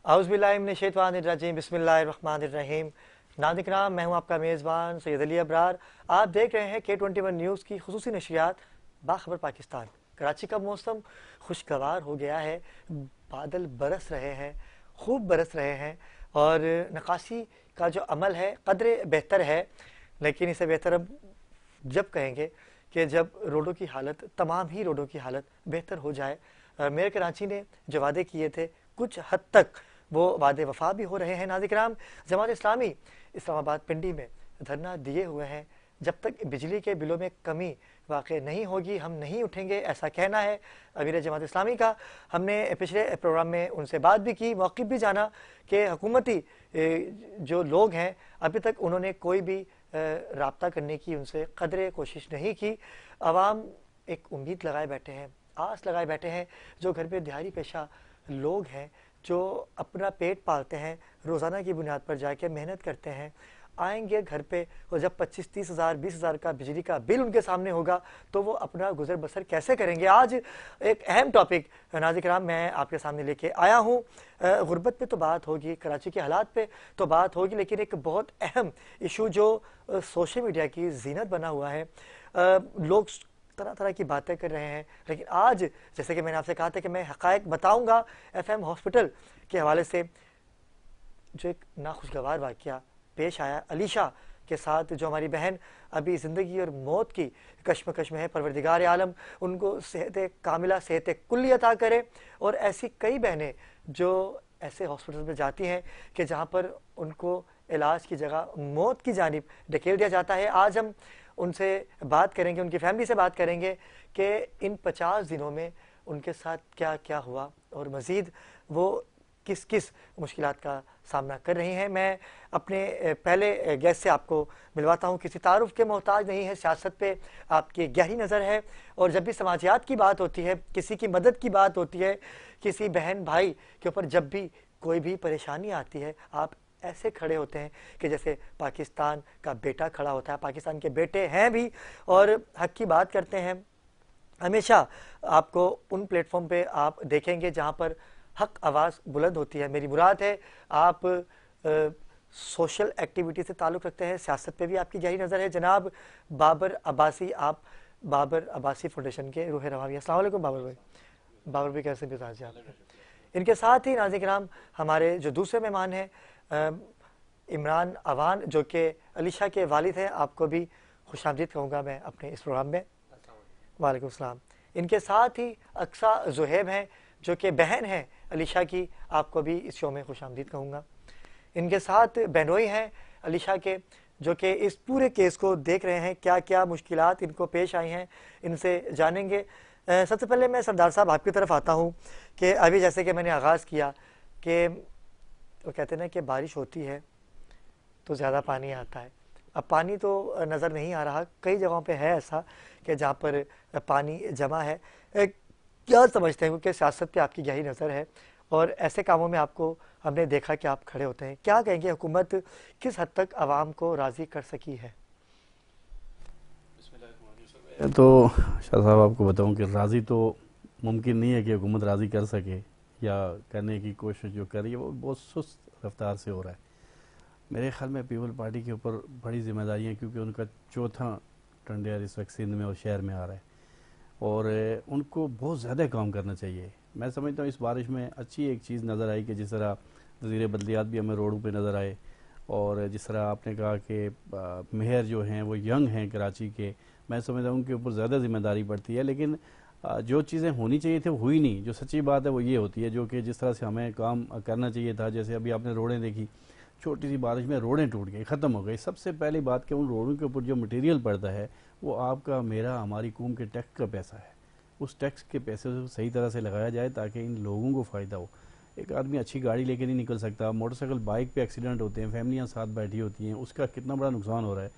औज़ुबिल्लाहिमिनश्शैतानिर्रजीम बिस्मिल्लाहिर्रहमानिर्रहीम। नाज़रीन, मैं हूँ आपका मेज़बान सैयद अली अबरार। आप देख रहे हैं K21 न्यूज़ की खुसूसी नशरियात बाखबर पाकिस्तान। कराची का मौसम खुशगवार हो गया है, बादल बरस रहे हैं, खूब बरस रहे हैं और नक्काशी का जो अमल है कदरे बेहतर है, लेकिन इसे बेहतर अब जब कहेंगे कि जब रोडों की हालत, तमाम ही रोडों की हालत बेहतर हो जाए। मेयर कराची ने जो वादे किए थे कुछ हद तक वो वादे वफा भी हो रहे हैं। नाज़रीन, जमात इस्लामी इस्लामाबाद पिंडी में धरना दिए हुए हैं। जब तक बिजली के बिलों में कमी वाक़ई नहीं होगी हम नहीं उठेंगे, ऐसा कहना है अमीर जमात इस्लामी का। हमने पिछले प्रोग्राम में उनसे बात भी की, मौक़िफ़ भी जाना कि हुकूमती जो लोग हैं अभी तक उन्होंने कोई भी राब्ता करने की उनसे कदरे कोशिश नहीं की। आवाम एक उम्मीद लगाए बैठे हैं, आस लगाए बैठे हैं। जो घर पे दिहाड़ी पेशा लोग हैं, जो अपना पेट पालते हैं, रोज़ाना की बुनियाद पर जाके मेहनत करते हैं, आएंगे घर पे और जब 25-30 हज़ार 20 हज़ार का बिजली का बिल उनके सामने होगा तो वो अपना गुजर बसर कैसे करेंगे। आज एक अहम टॉपिक नाज़रीन मैं आपके सामने लेके आया हूँ। गुर्बत पे तो बात होगी, कराची के हालात पे तो बात होगी, लेकिन एक बहुत अहम इशू जो सोशल मीडिया की जीनत बना हुआ है, लोग तरह तरह की बातें कर रहे हैं। लेकिन आज जैसे कि मैंने आपसे कहा था कि मैं हक़ाइक़ बताऊंगा, FM हॉस्पिटल के हवाले से जो एक नाखुशगवार वाक़या पेश आया अलीशा के साथ, जो हमारी बहन अभी ज़िंदगी और मौत की कश्मकश में है। परवरदिगार आलम उनको सेहत कामिला, सेहत कुल्ली अता करे। और ऐसी कई बहनें जो ऐसे हॉस्पिटल में जाती हैं कि जहाँ पर उनको इलाज की जगह मौत की जानिब ढकेल दिया जाता है। आज हम उनसे बात करेंगे, उनकी फैमिली से बात करेंगे कि इन 50 दिनों में उनके साथ क्या क्या हुआ और मज़ीद वो किस किस मुश्किलात का सामना कर रही हैं। मैं अपने पहले गेस्ट से आपको मिलवाता हूं। किसी तारुफ के मोहताज नहीं है, सियासत पे आपकी गहरी नज़र है और जब भी समाजियात की बात होती है, किसी की मदद की बात होती है, किसी बहन भाई के ऊपर जब भी कोई भी परेशानी आती है, आप ऐसे खड़े होते हैं कि जैसे पाकिस्तान का बेटा खड़ा होता है। पाकिस्तान के बेटे हैं भी और हक़ की बात करते हैं। हमेशा आपको उन प्लेटफॉर्म पे आप देखेंगे जहाँ पर हक आवाज़ बुलंद होती है। मेरी मुराद है आप सोशल एक्टिविटी से ताल्लुक़ रखते हैं, सियासत पे भी आपकी गहरी नज़र है। जनाब बाबर अब्बासी, आप बाबर अब्बासी फाउंडेशन के रूह रवानी। अस्सलाम वालेकुम बाबर भाई। बाबर भाई कैसे मिजाज है आप? इनके साथ ही नाज़रीन हमारे जो दूसरे मेहमान हैं इमरान अवान, जो कि अलीशा के वालिद हैं। आपको भी खुशामदीद कहूँगा मैं अपने इस प्रोग्राम में। वालेकुम सलाम। इनके साथ ही अक्सा ज़ुहैब हैं जो कि बहन हैं अलीशा की, आपको भी इस शो में खुशामदीद कहूँगा। इनके साथ बहनोई हैं अलीशा के, जो कि इस पूरे केस को देख रहे हैं, क्या क्या मुश्किलात इनको पेश आई हैं, इनसे जानेंगे। सबसे पहले मैं सरदार साहब आपकी तरफ आता हूँ कि अभी जैसे कि मैंने आगाज़ किया कि वो कहते हैं ना कि बारिश होती है तो ज़्यादा पानी आता है। अब पानी तो नज़र नहीं आ रहा, कई जगहों पे है ऐसा कि जहाँ पर पानी जमा है। क्या समझते हैं, क्योंकि सियासत पे आपकी गहरी नज़र है और ऐसे कामों में आपको हमने देखा कि आप खड़े होते हैं, क्या कहेंगे हुकूमत किस हद तक आवाम को राज़ी कर सकी है? तो शाह साहब आपको बताऊं कि राज़ी तो मुमकिन नहीं है कि हुकूमत राज़ी कर सके, या करने की कोशिश जो कर रही है वो बहुत सुस्त रफ्तार से हो रहा है। मेरे ख्याल में पीपल पार्टी के ऊपर बड़ी जिम्मेदारी है, क्योंकि उनका चौथा टंडे इस वक्त सिंध में और शहर में आ रहा है और उनको बहुत ज़्यादा काम करना चाहिए। मैं समझता हूँ इस बारिश में अच्छी एक चीज़ नज़र आई कि जिस तरह ज़ीरे बदलियात भी हमें रोडों पे नज़र आए, और जिस तरह आपने कहा कि मेयर जो हैं वो यंग हैं कराची के, मैं समझता हूँ उनके ऊपर ज़्यादा जिम्मेदारी पड़ती है। लेकिन जो चीज़ें होनी चाहिए थी वो हुई नहीं। जो सच्ची बात है वो ये होती है, जो कि जिस तरह से हमें काम करना चाहिए था, जैसे अभी आपने रोडें देखी, छोटी सी बारिश में रोडें टूट गई, ख़त्म हो गई। सबसे पहली बात कि उन रोडों के ऊपर जो मटेरियल पड़ता है वो आपका, मेरा, हमारी कौम के टैक्स का पैसा है। उस टैक्स के पैसे को सही तरह से लगाया जाए ताकि इन लोगों को फ़ायदा हो। एक आदमी अच्छी गाड़ी लेके नहीं निकल सकता, मोटरसाइकिल बाइक पे एक्सीडेंट होते हैं, फैमिलियाँ साथ बैठी होती हैं, उसका कितना बड़ा नुकसान हो रहा है।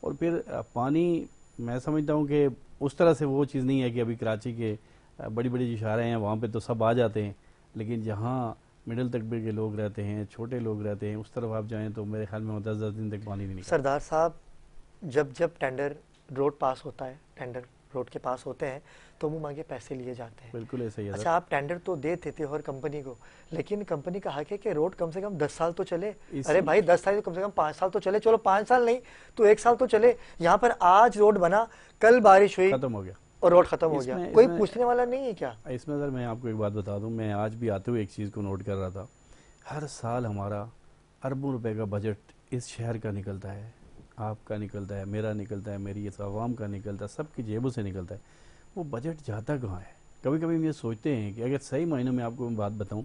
और फिर पानी, मैं समझता हूँ कि उस तरह से वो चीज़ नहीं है कि अभी कराची के बड़ी बड़ी जो शहरें हैं वहाँ पे तो सब आ जाते हैं, लेकिन जहाँ मिडिल तबके के लोग रहते हैं, छोटे लोग रहते हैं, उस तरफ आप जाएँ तो मेरे ख्याल में 10-10 दिन तक पानी नहीं निकलता। सरदार साहब, जब जब टेंडर रोड पास होता है, टेंडर रोड के पास होते हैं तो मुंह मांगे पैसे लिए जाते हैं। बिल्कुल ऐसा ही है अच्छा, आप टेंडर तो दे देते हो हर कंपनी को, लेकिन कंपनी का हक है कि रोड कम से कम 10 साल तो चले। अरे भाई 10 साल तो कम से कम 5 साल तो चले, चलो 5 साल नहीं तो 1 साल तो चले। यहाँ पर आज रोड बना, कल बारिश हुई खत्म हो गया और रोड खत्म हो गया, कोई पूछने वाला नहीं है क्या? इसमें सर मैं आपको एक बात बता दूं, मैं आज भी आते हुए एक चीज़ को नोट कर रहा था। हर साल हमारा अरबों रुपए का बजट इस शहर का निकलता है, आपका निकलता है, मेरा निकलता है, मेरी इस आवाम का निकलता है, सबकी जेबों से निकलता है। वो बजट जाता कहाँ है? कभी कभी हम ये सोचते हैं कि अगर सही मायनों में आपको मैं बात बताऊं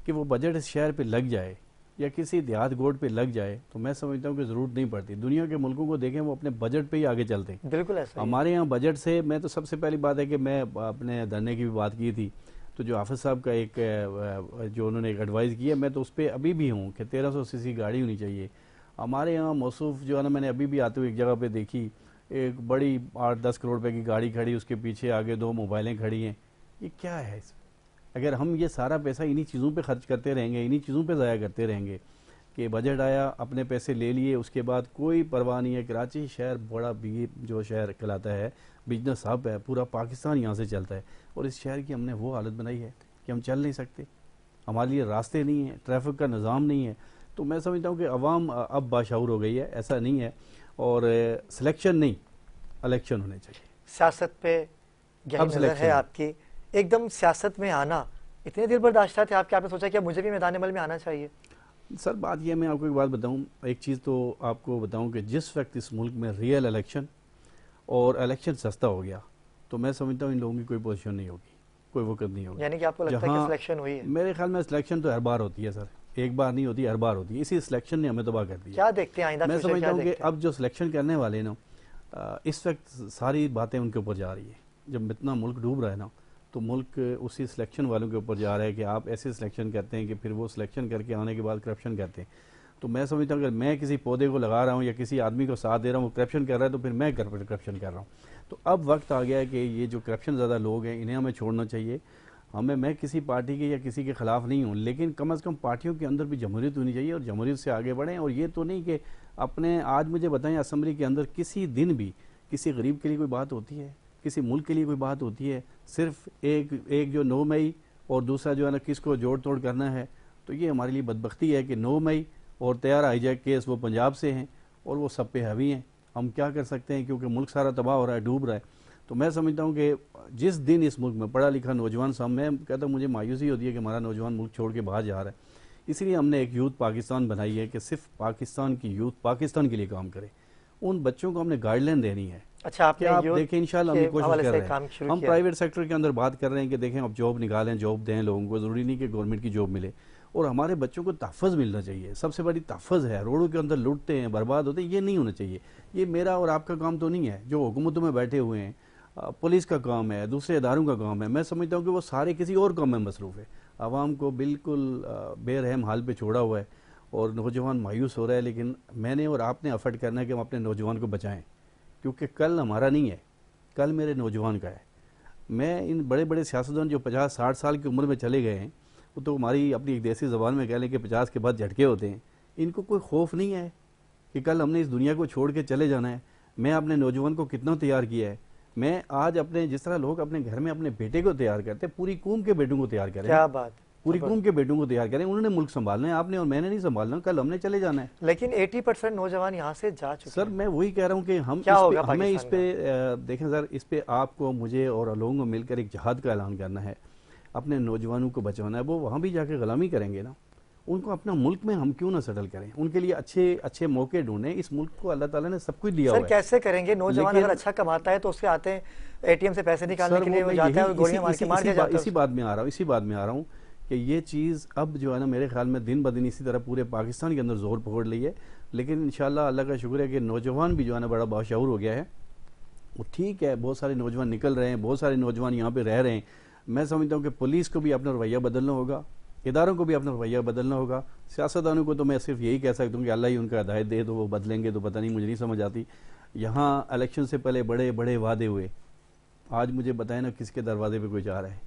कि वो बजट इस शहर पे लग जाए या किसी देहात गोड पे लग जाए तो मैं समझता हूँ कि ज़रूरत नहीं पड़ती। दुनिया के मुल्कों को देखें, वो अपने बजट पे ही आगे चलते हैं। बिल्कुल ऐसा हमारे यहाँ बजट से, मैं तो सबसे पहली बात है कि मैं अपने धरने की भी बात की थी, तो जो हाफिज साहब का एक जो उन्होंने एक एडवाइस की है, मैं तो उस पर अभी भी हूँ कि 1300 सीसी गाड़ी होनी चाहिए। हमारे यहाँ मौसूफ जो है ना, मैंने अभी भी आते हुए एक जगह पे देखी, एक बड़ी 8-10 करोड़ रुपए की गाड़ी खड़ी, उसके पीछे आगे 2 मोबाइलें खड़ी हैं। ये क्या है इसमें? अगर हम ये सारा पैसा इन्हीं चीज़ों पे खर्च करते रहेंगे, इन्हीं चीज़ों पे ज़ाया करते रहेंगे कि बजट आया, अपने पैसे ले लिए, उसके बाद कोई परवाह नहीं है। कराची शहर बड़ा भी जो शहर कहलाता है, बिजनेस हब है, पूरा पाकिस्तान यहाँ से चलता है, और इस शहर की हमने वो हालत बनाई है कि हम चल नहीं सकते, हमारे लिए रास्ते नहीं हैं, ट्रैफिक का निज़ाम नहीं है। तो मैं समझता हूँ कि अवाम अब बाशऊर हो गई है, ऐसा नहीं है। और सिलेक्शन नहीं, इलेक्शन होने चाहिए। सियासत पे गहरी नजर है आपकी, एकदम सियासत में आना इतने देर बर्दाश्त थे आपके, आपने सोचा कि मुझे भी मैदान अमल में आना चाहिए? सर बात यह, मैं आपको एक बात बताऊं, एक चीज़ तो आपको बताऊं कि जिस वक्त इस मुल्क में रियल इलेक्शन और इलेक्शन सस्ता हो गया तो मैं समझता हूं इन लोगों की कोई पोजीशन नहीं होगी, कोई वक्त नहीं होगी। यानी कि आपको लगता है कि सिलेक्शन हुई है? मेरे ख्याल में सिलेक्शन तो हर बार होती है सर, एक बार नहीं होती, हर बार होती है। इसी सिलेक्शन ने हमें तबाह कर दिया। क्या देखते हैं आइंदा? मैं समझता हूँ कि अब जो सिलेक्शन करने वाले ना, इस वक्त सारी बातें उनके ऊपर जा रही है। जब इतना मुल्क डूब रहा है ना, तो मुल्क उसी सिलेक्शन वालों के ऊपर जा रहा है कि आप ऐसे सिलेक्शन करते हैं कि फिर वो सिलेक्शन करके आने के बाद करप्शन करते हैं। तो मैं समझता हूँ अगर मैं किसी पौधे को लगा रहा हूँ या किसी आदमी को साथ दे रहा हूँ, वो करप्शन कर रहा है, तो फिर मैं करप्शन कर रहा हूँ। तो अब वक्त आ गया है कि ये जो करप्शन ज़्यादा लोग हैं, इन्हें हमें छोड़ना चाहिए। मैं किसी पार्टी के या किसी के ख़िलाफ़ नहीं हूँ, लेकिन कम अज़ कम पार्टियों के अंदर भी जमहूरियत होनी चाहिए और जमहूरियत से आगे बढ़ें। और ये तो नहीं कि अपने, आज मुझे बताएं असम्बली के अंदर किसी दिन भी किसी गरीब के लिए कोई बात होती है, किसी मुल्क के लिए कोई बात होती है? सिर्फ एक जो 9 मई और दूसरा जो है ना किसको जोड़ तोड़ करना है। तो ये हमारे लिए बदबख्ती है कि 9 मई और तैयार हाईजैक केस वो पंजाब से हैं और वो सब पे हावी हैं। हम क्या कर सकते हैं, क्योंकि मुल्क सारा तबाह हो रहा है, डूब रहा है। तो मैं समझता हूँ कि जिस दिन इस मुल्क में पढ़ा लिखा नौजवान साहब, मैं कहता हूँ मुझे मायूसी होती है कि हमारा नौजवान मुल्क छोड़ के बाहर जा रहा है। इसलिए हमने एक यूथ पाकिस्तान बनाई है कि सिर्फ पाकिस्तान की यूथ पाकिस्तान के लिए काम करे। उन बच्चों को हमने गाइडलाइन देनी है। अच्छा, आप देखें इंशाल्लाह हम कोशिश कर रहे हैं। हम प्राइवेट सेक्टर के अंदर बात कर रहे हैं कि देखें अब जॉब निकालें, जॉब दें लोगों को, ज़रूरी नहीं कि गवर्नमेंट की जॉब मिले। और हमारे बच्चों को तहफ़्फ़ुज़ मिलना चाहिए, सबसे बड़ी तहफ़्फ़ुज़ है। रोडों के अंदर लुटते हैं, बर्बाद होते हैं, ये नहीं होना चाहिए। ये मेरा और आपका काम तो नहीं है, जो हुकूमतों में बैठे हुए हैं, पुलिस का काम है, दूसरे इदारों का काम है। मैं समझता हूँ कि वो सारे किसी और काम में मसरूफ़ है। आवाम को बिल्कुल बेरहम हाल पे छोड़ा हुआ है और नौजवान मायूस हो रहा है। लेकिन मैंने और आपने एफर्ट करना है कि हम अपने नौजवान को बचाएं, क्योंकि कल हमारा नहीं है, कल मेरे नौजवान का है। मैं इन बड़े बड़े सियासतदान जो 50-60 साल की उम्र में चले गए हैं, वो तो हमारी अपनी एक देसी ज़बान में कह लें कि 50 के बाद झटके होते हैं। इनको कोई खौफ नहीं है कि कल हमने इस दुनिया को छोड़ के चले जाना है। मैं अपने नौजवान को कितना तैयार किया है। मैं आज अपने, जिस तरह लोग अपने घर में अपने बेटे को तैयार करते हैं, पूरी कौम के बेटों को तैयार करें। क्या बात, पूरी कौम के बेटों को तैयार करें। उन्होंने मुल्क संभालना है, आपने और मैंने नहीं संभालना, कल हमने चले जाना है। लेकिन 80% नौजवान यहाँ से जा चुके हैं। सर मैं वही कह रहा हूँ कि हमें इस पे देखें सर, इस पे आपको, मुझे और लोगों को मिलकर एक जहाद का ऐलान करना है। अपने नौजवानों को बचाना है। वो वहाँ भी जाके गुलामी करेंगे ना, उनको अपना मुल्क में हम क्यों ना सेटल करें? उनके लिए अच्छे अच्छे मौके ढूंढें। इस मुल्क को अल्लाह ताला ने सब कुछ दिया हुआ है। सर कैसे करेंगे? नौजवान अगर अच्छा कमाता है तो उसके आते हैं एटीएम से पैसे निकालने के लिए, वो जाता है और गोलियां मार के मार के जाता है। इसी बात में आ रहा हूँ कि ये चीज़ अब जो है ना, मेरे ख्याल में दिन ब दिन इसी तरह पूरे पाकिस्तान के अंदर जोर पकड़ ली है। लेकिन इंशाल्लाह अल्लाह का शुक्र है कि नौजवान भी जो है ना बड़ा बाशऊर हो गया है। वो ठीक है, बहुत सारे नौजवान निकल रहे हैं, बहुत सारे नौजवान यहाँ पे रह रहे हैं। मैं समझता हूँ कि पुलिस को भी अपना रवैया बदलना होगा, इदारों को भी अपना रवैया बदलना होगा। सियासतदानों को तो मैं सिर्फ यही कह सकता हूँ कि अल्लाह ही उनका हिदायत दे, तो वो बदलेंगे तो पता नहीं, मुझे नहीं समझ आती। यहाँ इलेक्शन से पहले बड़े बड़े वादे हुए, आज मुझे बताए ना किसके दरवाजे पे कोई जा रहा है।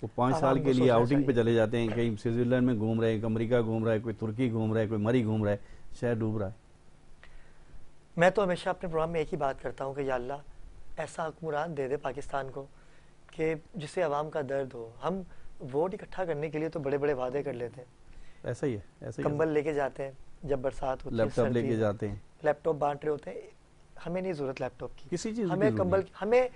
वो 5 साल के लिए आउटिंग पे चले जाते हैं, कहीं स्विट्जरलैंड में घूम रहे हैं, अमेरिका घूम रहा है, कोई तुर्की घूम रहा है, कोई मरी घूम रहा है, शहर डूब रहा है। मैं तो हमेशा अपने प्रोग्राम में एक ही बात करता हूँ कि या अल्लाह ऐसा हुक्मरान दे दे पाकिस्तान को कि जिससे आवाम का दर्द हो। हम वोट इकट्ठा करने के लिए तो बड़े बड़े वादे कर लेते हैं, ऐसा ही है, ऐसा ही है। कंबल लेके जाते हैं जब बरसात होती है, लैपटॉप सर्दी लेके में जाते हैं, लैपटॉप बांट रहे होते हैं। हमें नहीं ज़रूरत लैपटॉप की, किसी चीज़ की हमें जरूरत कंबल, नहीं। हमें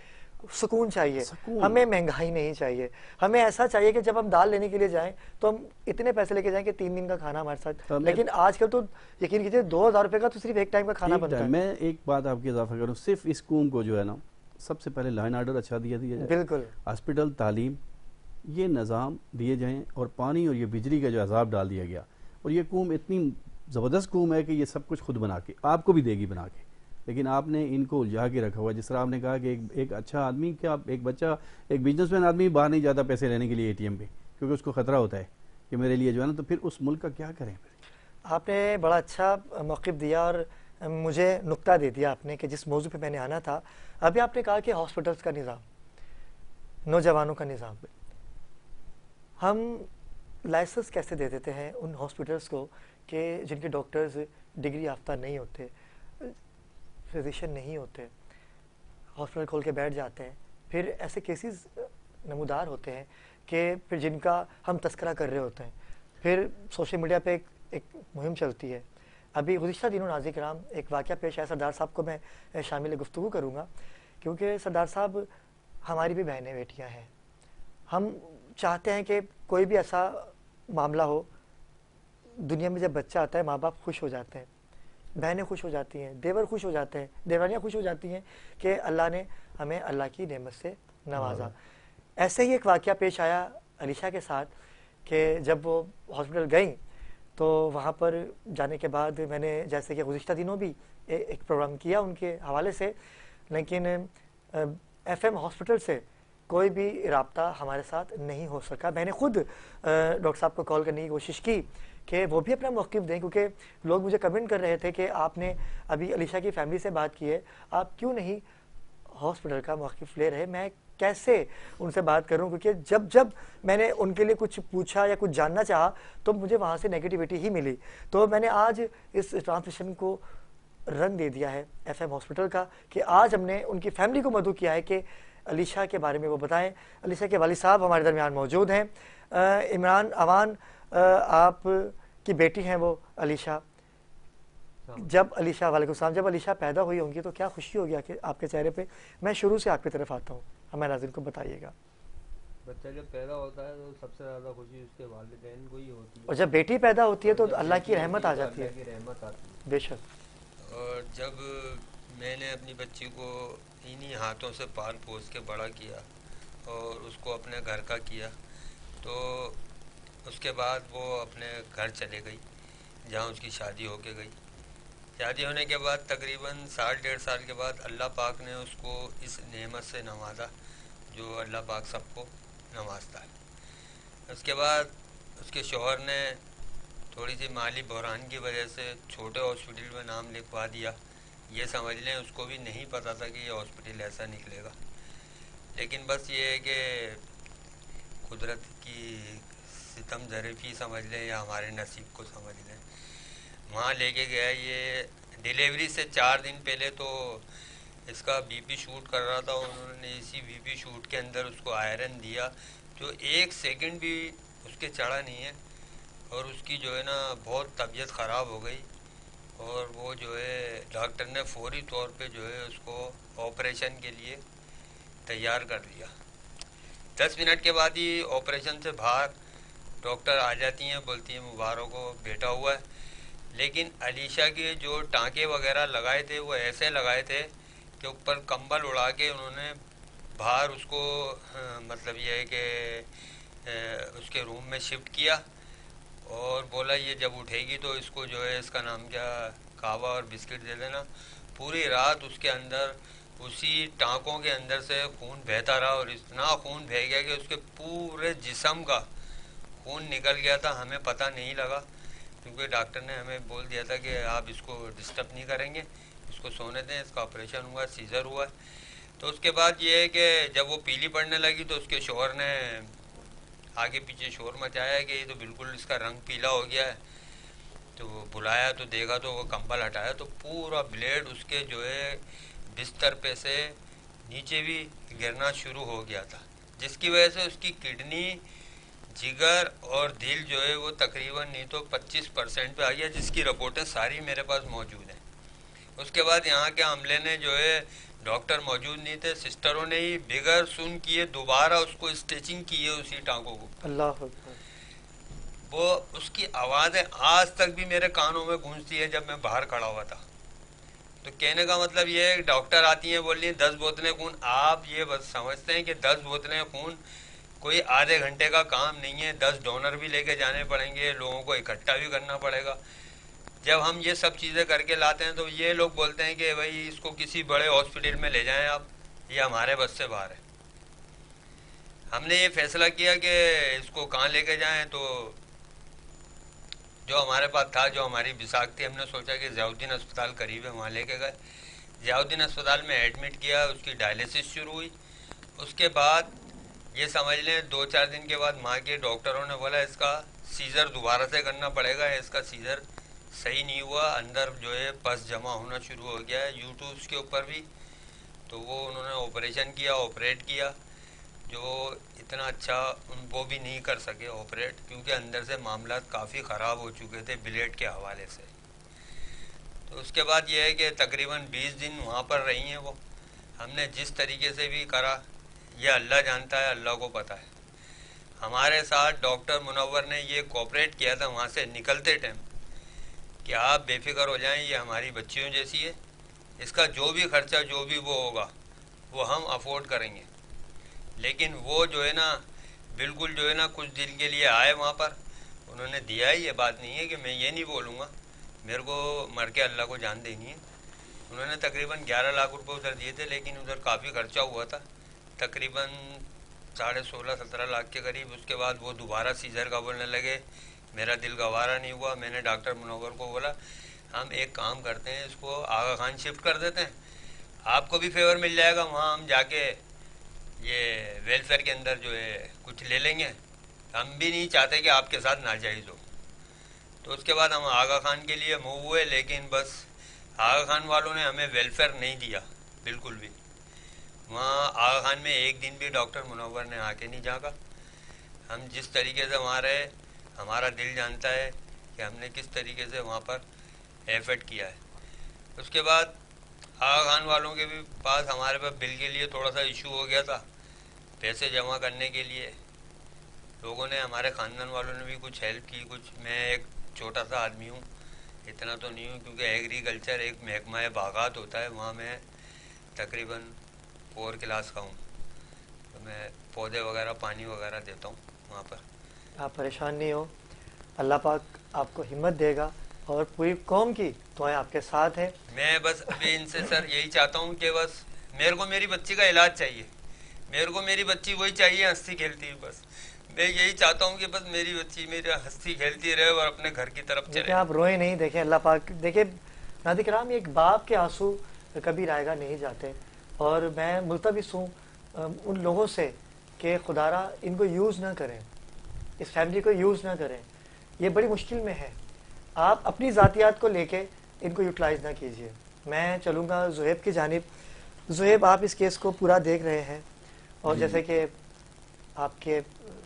सुकून चाहिए, सुकून। हमें महंगाई नहीं चाहिए। हमें ऐसा चाहिए कि जब हम दाल लेने के लिए जाएं तो हम इतने पैसे लेके जाएं कि 3 दिन का खाना हमारे साथ। हमें लेकिन आजकल तो यकीन कीजिए 2000 रुपये का तो सिर्फ एक टाइम का खाना एक बनता टाइम, है। मैं एक बात आपकी इजाफा करूँ, सिर्फ इस कूम को जो है ना, सबसे पहले लाइन आर्डर अच्छा दिया जाए, बिल्कुल हॉस्पिटल, तालीम, ये निज़ाम दिए जाएं, और पानी और ये बिजली का जो अजाब डाल दिया गया। और ये कूम इतनी ज़बरदस्त कूम है कि ये सब कुछ खुद बना के आपको भी देगी बना के, लेकिन आपने इनको उलझा के रखा हुआ है। जिस तरह आपने कहा कि एक अच्छा आदमी, क्या एक बच्चा, एक बिजनेसमैन आदमी बाहर नहीं जाता पैसे लेने के लिए एटीएम पे, क्योंकि उसको खतरा होता है कि मेरे लिए जो है ना, तो फिर उस मुल्क का क्या करें फिर। आपने बड़ा अच्छा मौक़िफ़ दिया और मुझे नुक्ता दे दिया आपने कि जिस मौजू पे मैंने आना था। अभी आपने कहा कि हॉस्पिटल्स का निज़ाम, नौजवानों का निज़ाम, हम लाइसेंस कैसे दे देते हैं उन हॉस्पिटल्स को कि जिनके डॉक्टर्स डिग्री याफ्ता नहीं होते, फिजिशियन नहीं होते, हॉस्पिटल खोल के बैठ जाते हैं। फिर ऐसे केसेस नमूदार होते हैं कि फिर जिनका हम तस्करा कर रहे होते हैं। फिर सोशल मीडिया पे एक मुहिम चलती है। अभी गुज़िश्ता दिनों नाज़रीन किराम एक वाक़या पेश आया, सरदार साहब को मैं शामिल गुफ्तगू करूँगा, क्योंकि सरदार साहब हमारी भी बहनें बेटियाँ हैं। हम चाहते हैं कि कोई भी ऐसा मामला हो, दुनिया में जब बच्चा आता है माँ बाप खुश हो जाते हैं, बहनें खुश हो जाती हैं, देवर खुश हो जाते हैं, देवरानियाँ खुश हो जाती हैं कि अल्लाह ने हमें अल्लाह की नेमत से नवाजा। ऐसे ही एक वाक़या पेश आया अलीशा के साथ कि जब वो हॉस्पिटल गई तो वहाँ पर जाने के बाद मैंने जैसे कि गुज़िश्ता दिनों भी एक प्रोग्राम किया उनके हवाले से, लेकिन FM हॉस्पिटल से कोई भी राब्ता हमारे साथ नहीं हो सका। मैंने खुद डॉक्टर साहब को कॉल करने की कोशिश की कि वो भी अपना मौक़िफ़ दें, क्योंकि लोग मुझे कमेंट कर रहे थे कि आपने अभी अलीशा की फैमिली से बात की है, आप क्यों नहीं हॉस्पिटल का मौक़िफ़ ले रहे। मैं कैसे उनसे बात करूं, क्योंकि जब जब मैंने उनके लिए कुछ पूछा या कुछ जानना चाहा तो मुझे वहाँ से नेगेटिविटी ही मिली। तो मैंने आज इस ट्रांसमिशन को रंग दे दिया है FM हॉस्पिटल का कि आज हमने उनकी फैमिली को मदऊ किया है कि अलीशा के बारे में वो बताएं। अलीशा के वालिद साहब हमारे दरमियान मौजूद हैं। इमरान अवान आप की बेटी हैं वो अलीशा। जब अलीशा, वालेकुम सलाम, जब अलीशा पैदा हुई होंगी तो क्या खुशी होगी कि आपके चेहरे पे। मैं शुरू से आपकी तरफ आता हूँ, हमारे नाज़रीन को बताइएगा। बच्चा जब पैदा होता है तो सबसे ज़्यादा खुशी उसके वालिदैन को ही होती है, और जब बेटी पैदा होती है तो जब अल्लाह की बेटी रहमत होती आ है तो जाती है। अल्लाह की रहमत आती है। बेशक। और जब मैंने अपनी बच्ची को इन्हीं हाथों से पाल पोस के बड़ा किया और उसको अपने घर का किया, तो उसके बाद वो अपने घर चले गई जहाँ उसकी शादी होके गई। शादी होने के बाद तकरीबन 1.5 साल के बाद अल्लाह पाक ने उसको इस नेमत से नवाजा जो अल्लाह पाक सबको नवाजता है। उसके बाद उसके शौहर ने थोड़ी सी माली बहरान की वजह से छोटे हॉस्पिटल में नाम लिखवा दिया। ये समझ लें उसको भी नहीं पता था कि ये हॉस्पिटल ऐसा निकलेगा, लेकिन बस ये है कि कुदरत की सितम ज़रीफ़ी समझ लें या हमारे नसीब को समझ लें। वहाँ लेके गया, ये डिलीवरी से 4 दिन पहले तो इसका BP शूट कर रहा था। उन्होंने इसी BP शूट के अंदर उसको आयरन दिया जो 1 सेकंड भी उसके चढ़ा नहीं है, और उसकी जो है ना बहुत तबीयत ख़राब हो गई। और वो जो है डॉक्टर ने फौरी तौर पे जो है उसको ऑपरेशन के लिए तैयार कर दिया। 10 मिनट के बाद ही ऑपरेशन से बाहर डॉक्टर आ जाती हैं, बोलती हैं मुबारक हो, बेटा हुआ है। लेकिन अलीशा के जो टाँके वगैरह लगाए थे वो ऐसे लगाए थे कि ऊपर कंबल उड़ा के उन्होंने बाहर उसको मतलब ये है कि उसके रूम में शिफ्ट किया और बोला ये जब उठेगी तो इसको जो है इसका नाम क्या, कावा और बिस्किट दे देना। पूरी रात उसके अंदर उसी टाँकों के अंदर से खून बहता रहा और इतना खून बह गया कि उसके पूरे जिस्म का खून निकल गया था। हमें पता नहीं लगा क्योंकि डॉक्टर ने हमें बोल दिया था कि आप इसको डिस्टर्ब नहीं करेंगे, इसको सोने दें, इसका ऑपरेशन हुआ, सीज़र हुआ। तो उसके बाद ये है कि जब वो पीली पड़ने लगी तो उसके शौहर ने आगे पीछे शोर मचाया कि ये तो बिल्कुल इसका रंग पीला हो गया है। तो बुलाया तो देखा तो वो कंबल हटाया तो पूरा ब्लेड उसके जो है बिस्तर पे से नीचे भी गिरना शुरू हो गया था, जिसकी वजह से उसकी किडनी, जिगर और दिल जो है वो तकरीबन नहीं तो 25% पे आ गया, जिसकी रिपोर्टें सारी मेरे पास मौजूद हैं। उसके बाद यहाँ के अमले ने जो है, डॉक्टर मौजूद नहीं थे, सिस्टरों ने ही बिगर सुन किए दोबारा उसको स्टिचिंग की है उसी टांगों को। अल्लाह अकबर। वो उसकी आवाज़ें आज तक भी मेरे कानों में गूंजती है जब मैं बाहर खड़ा हुआ था। तो कहने का मतलब ये है, डॉक्टर आती हैं बोल रही हैं 10 बोतलें खून। आप ये बस समझते हैं कि 10 बोतलें खून कोई आधे घंटे का काम नहीं है। 10 डोनर भी लेके जाने पड़ेंगे, लोगों को इकट्ठा भी करना पड़ेगा। जब हम ये सब चीज़ें करके लाते हैं तो ये लोग बोलते हैं कि भाई इसको किसी बड़े हॉस्पिटल में ले जाएं आप, ये हमारे बस से बाहर है। हमने ये फैसला किया कि इसको कहाँ लेके जाएं, तो जो हमारे पास था, जो हमारी बिसाख थी, हमने सोचा कि ज़ियाउद्दीन अस्पताल करीब है, वहाँ लेके गए। ज़ियाउद्दीन अस्पताल में एडमिट किया, उसकी डायलिसिस शुरू हुई। उसके बाद ये समझ लें 2-4 दिन के बाद माँ के डॉक्टरों ने बोला इसका सीज़र दोबारा से करना पड़ेगा, इसका सीज़र सही नहीं हुआ, अंदर जो है पस जमा होना शुरू हो गया है यूट्यूब्स के ऊपर भी। तो वो उन्होंने ऑपरेशन किया, ऑपरेट किया, जो इतना अच्छा वो भी नहीं कर सके ऑपरेट, क्योंकि अंदर से मामला काफ़ी ख़राब हो चुके थे ब्लेड के हवाले से। तो उसके बाद ये है कि तकरीबन 20 दिन वहाँ पर रही हैं वो। हमने जिस तरीके से भी करा, ये अल्लाह जानता है, अल्लाह को पता है। हमारे साथ डॉक्टर मुनव्वर ने ये कोऑपरेट किया था वहाँ से निकलते टाइम कि आप बेफिक्र हो जाएं, ये हमारी बच्चियों जैसी है, इसका जो भी खर्चा जो भी वो होगा वो हम अफोर्ड करेंगे। लेकिन वो जो है ना, बिल्कुल जो है ना, कुछ दिन के लिए आए वहाँ पर, उन्होंने दिया है। ये बात नहीं है कि मैं ये नहीं बोलूँगा, मेरे को मर के अल्लाह को जान देनी है। उन्होंने तकरीबन 11 लाख रुपए उधर दिए थे, लेकिन उधर काफ़ी खर्चा हुआ था, तकरीबन 16.5-17 लाख के करीब। उसके बाद वो दोबारा सीजर का बोलने लगे, मेरा दिल गवारा नहीं हुआ। मैंने डॉक्टर मुनव्वर को बोला हम एक काम करते हैं, इसको आगा खान शिफ्ट कर देते हैं, आपको भी फेवर मिल जाएगा, वहाँ हम जाके ये वेलफेयर के अंदर जो है कुछ ले लेंगे। हम भी नहीं चाहते कि आपके साथ नाजायज़ हो। तो उसके बाद हम आगा खान के लिए मूव हुए, लेकिन बस आगा खान वालों ने हमें वेलफेयर नहीं दिया बिल्कुल भी। वहाँ आगा खान में एक दिन भी डॉक्टर मुनव्वर ने आके नहीं झाँका। हम जिस तरीके से वहाँ रहे, हमारा दिल जानता है कि हमने किस तरीके से वहाँ पर एफर्ट किया है। उसके बाद आगा खान वालों के भी पास हमारे पास बिल के लिए थोड़ा सा इशू हो गया था, पैसे जमा करने के लिए लोगों ने, हमारे ख़ानदान वालों ने भी कुछ हेल्प की। कुछ, मैं एक छोटा सा आदमी हूँ, इतना तो नहीं हूँ, क्योंकि एग्रीकल्चर एक महकमा बागात होता है, वहाँ मैं तकरीबन 4 क्लास का हूँ, तो मैं पौधे वगैरह पानी वगैरह देता हूँ वहाँ पर। आप परेशान नहीं हो, अल्लाह पाक आपको हिम्मत देगा और पूरी कौम की दुआएं आपके साथ हैं। मैं बस अभी इनसे सर यही चाहता हूँ कि बस मेरे को मेरी बच्ची का इलाज चाहिए, मेरे को मेरी बच्ची वही चाहिए हंसती खेलती हुई। बस मैं यही चाहता हूँ कि बस मेरी बच्ची मेरी हंसती खेलती रहे और अपने घर की तरफ चले। देखिए आप रोए नहीं, देखिए अल्लाह पाक, देखिए नाज़रीन किराम, एक बाप के आंसू कभी रायगा नहीं जाते। और मैं मुल्तबिस हूँ उन लोगों से कि खुदारा इनको यूज़ ना करें, इस फैमिली को यूज़ ना करें, ये बड़ी मुश्किल में है। आप अपनी ज़ातियात को लेके इनको यूटिलाइज़ ना कीजिए। मैं चलूँगा ज़ुहैब की जानिब। ज़ुहैब, आप इस केस को पूरा देख रहे हैं, और जैसे कि आपके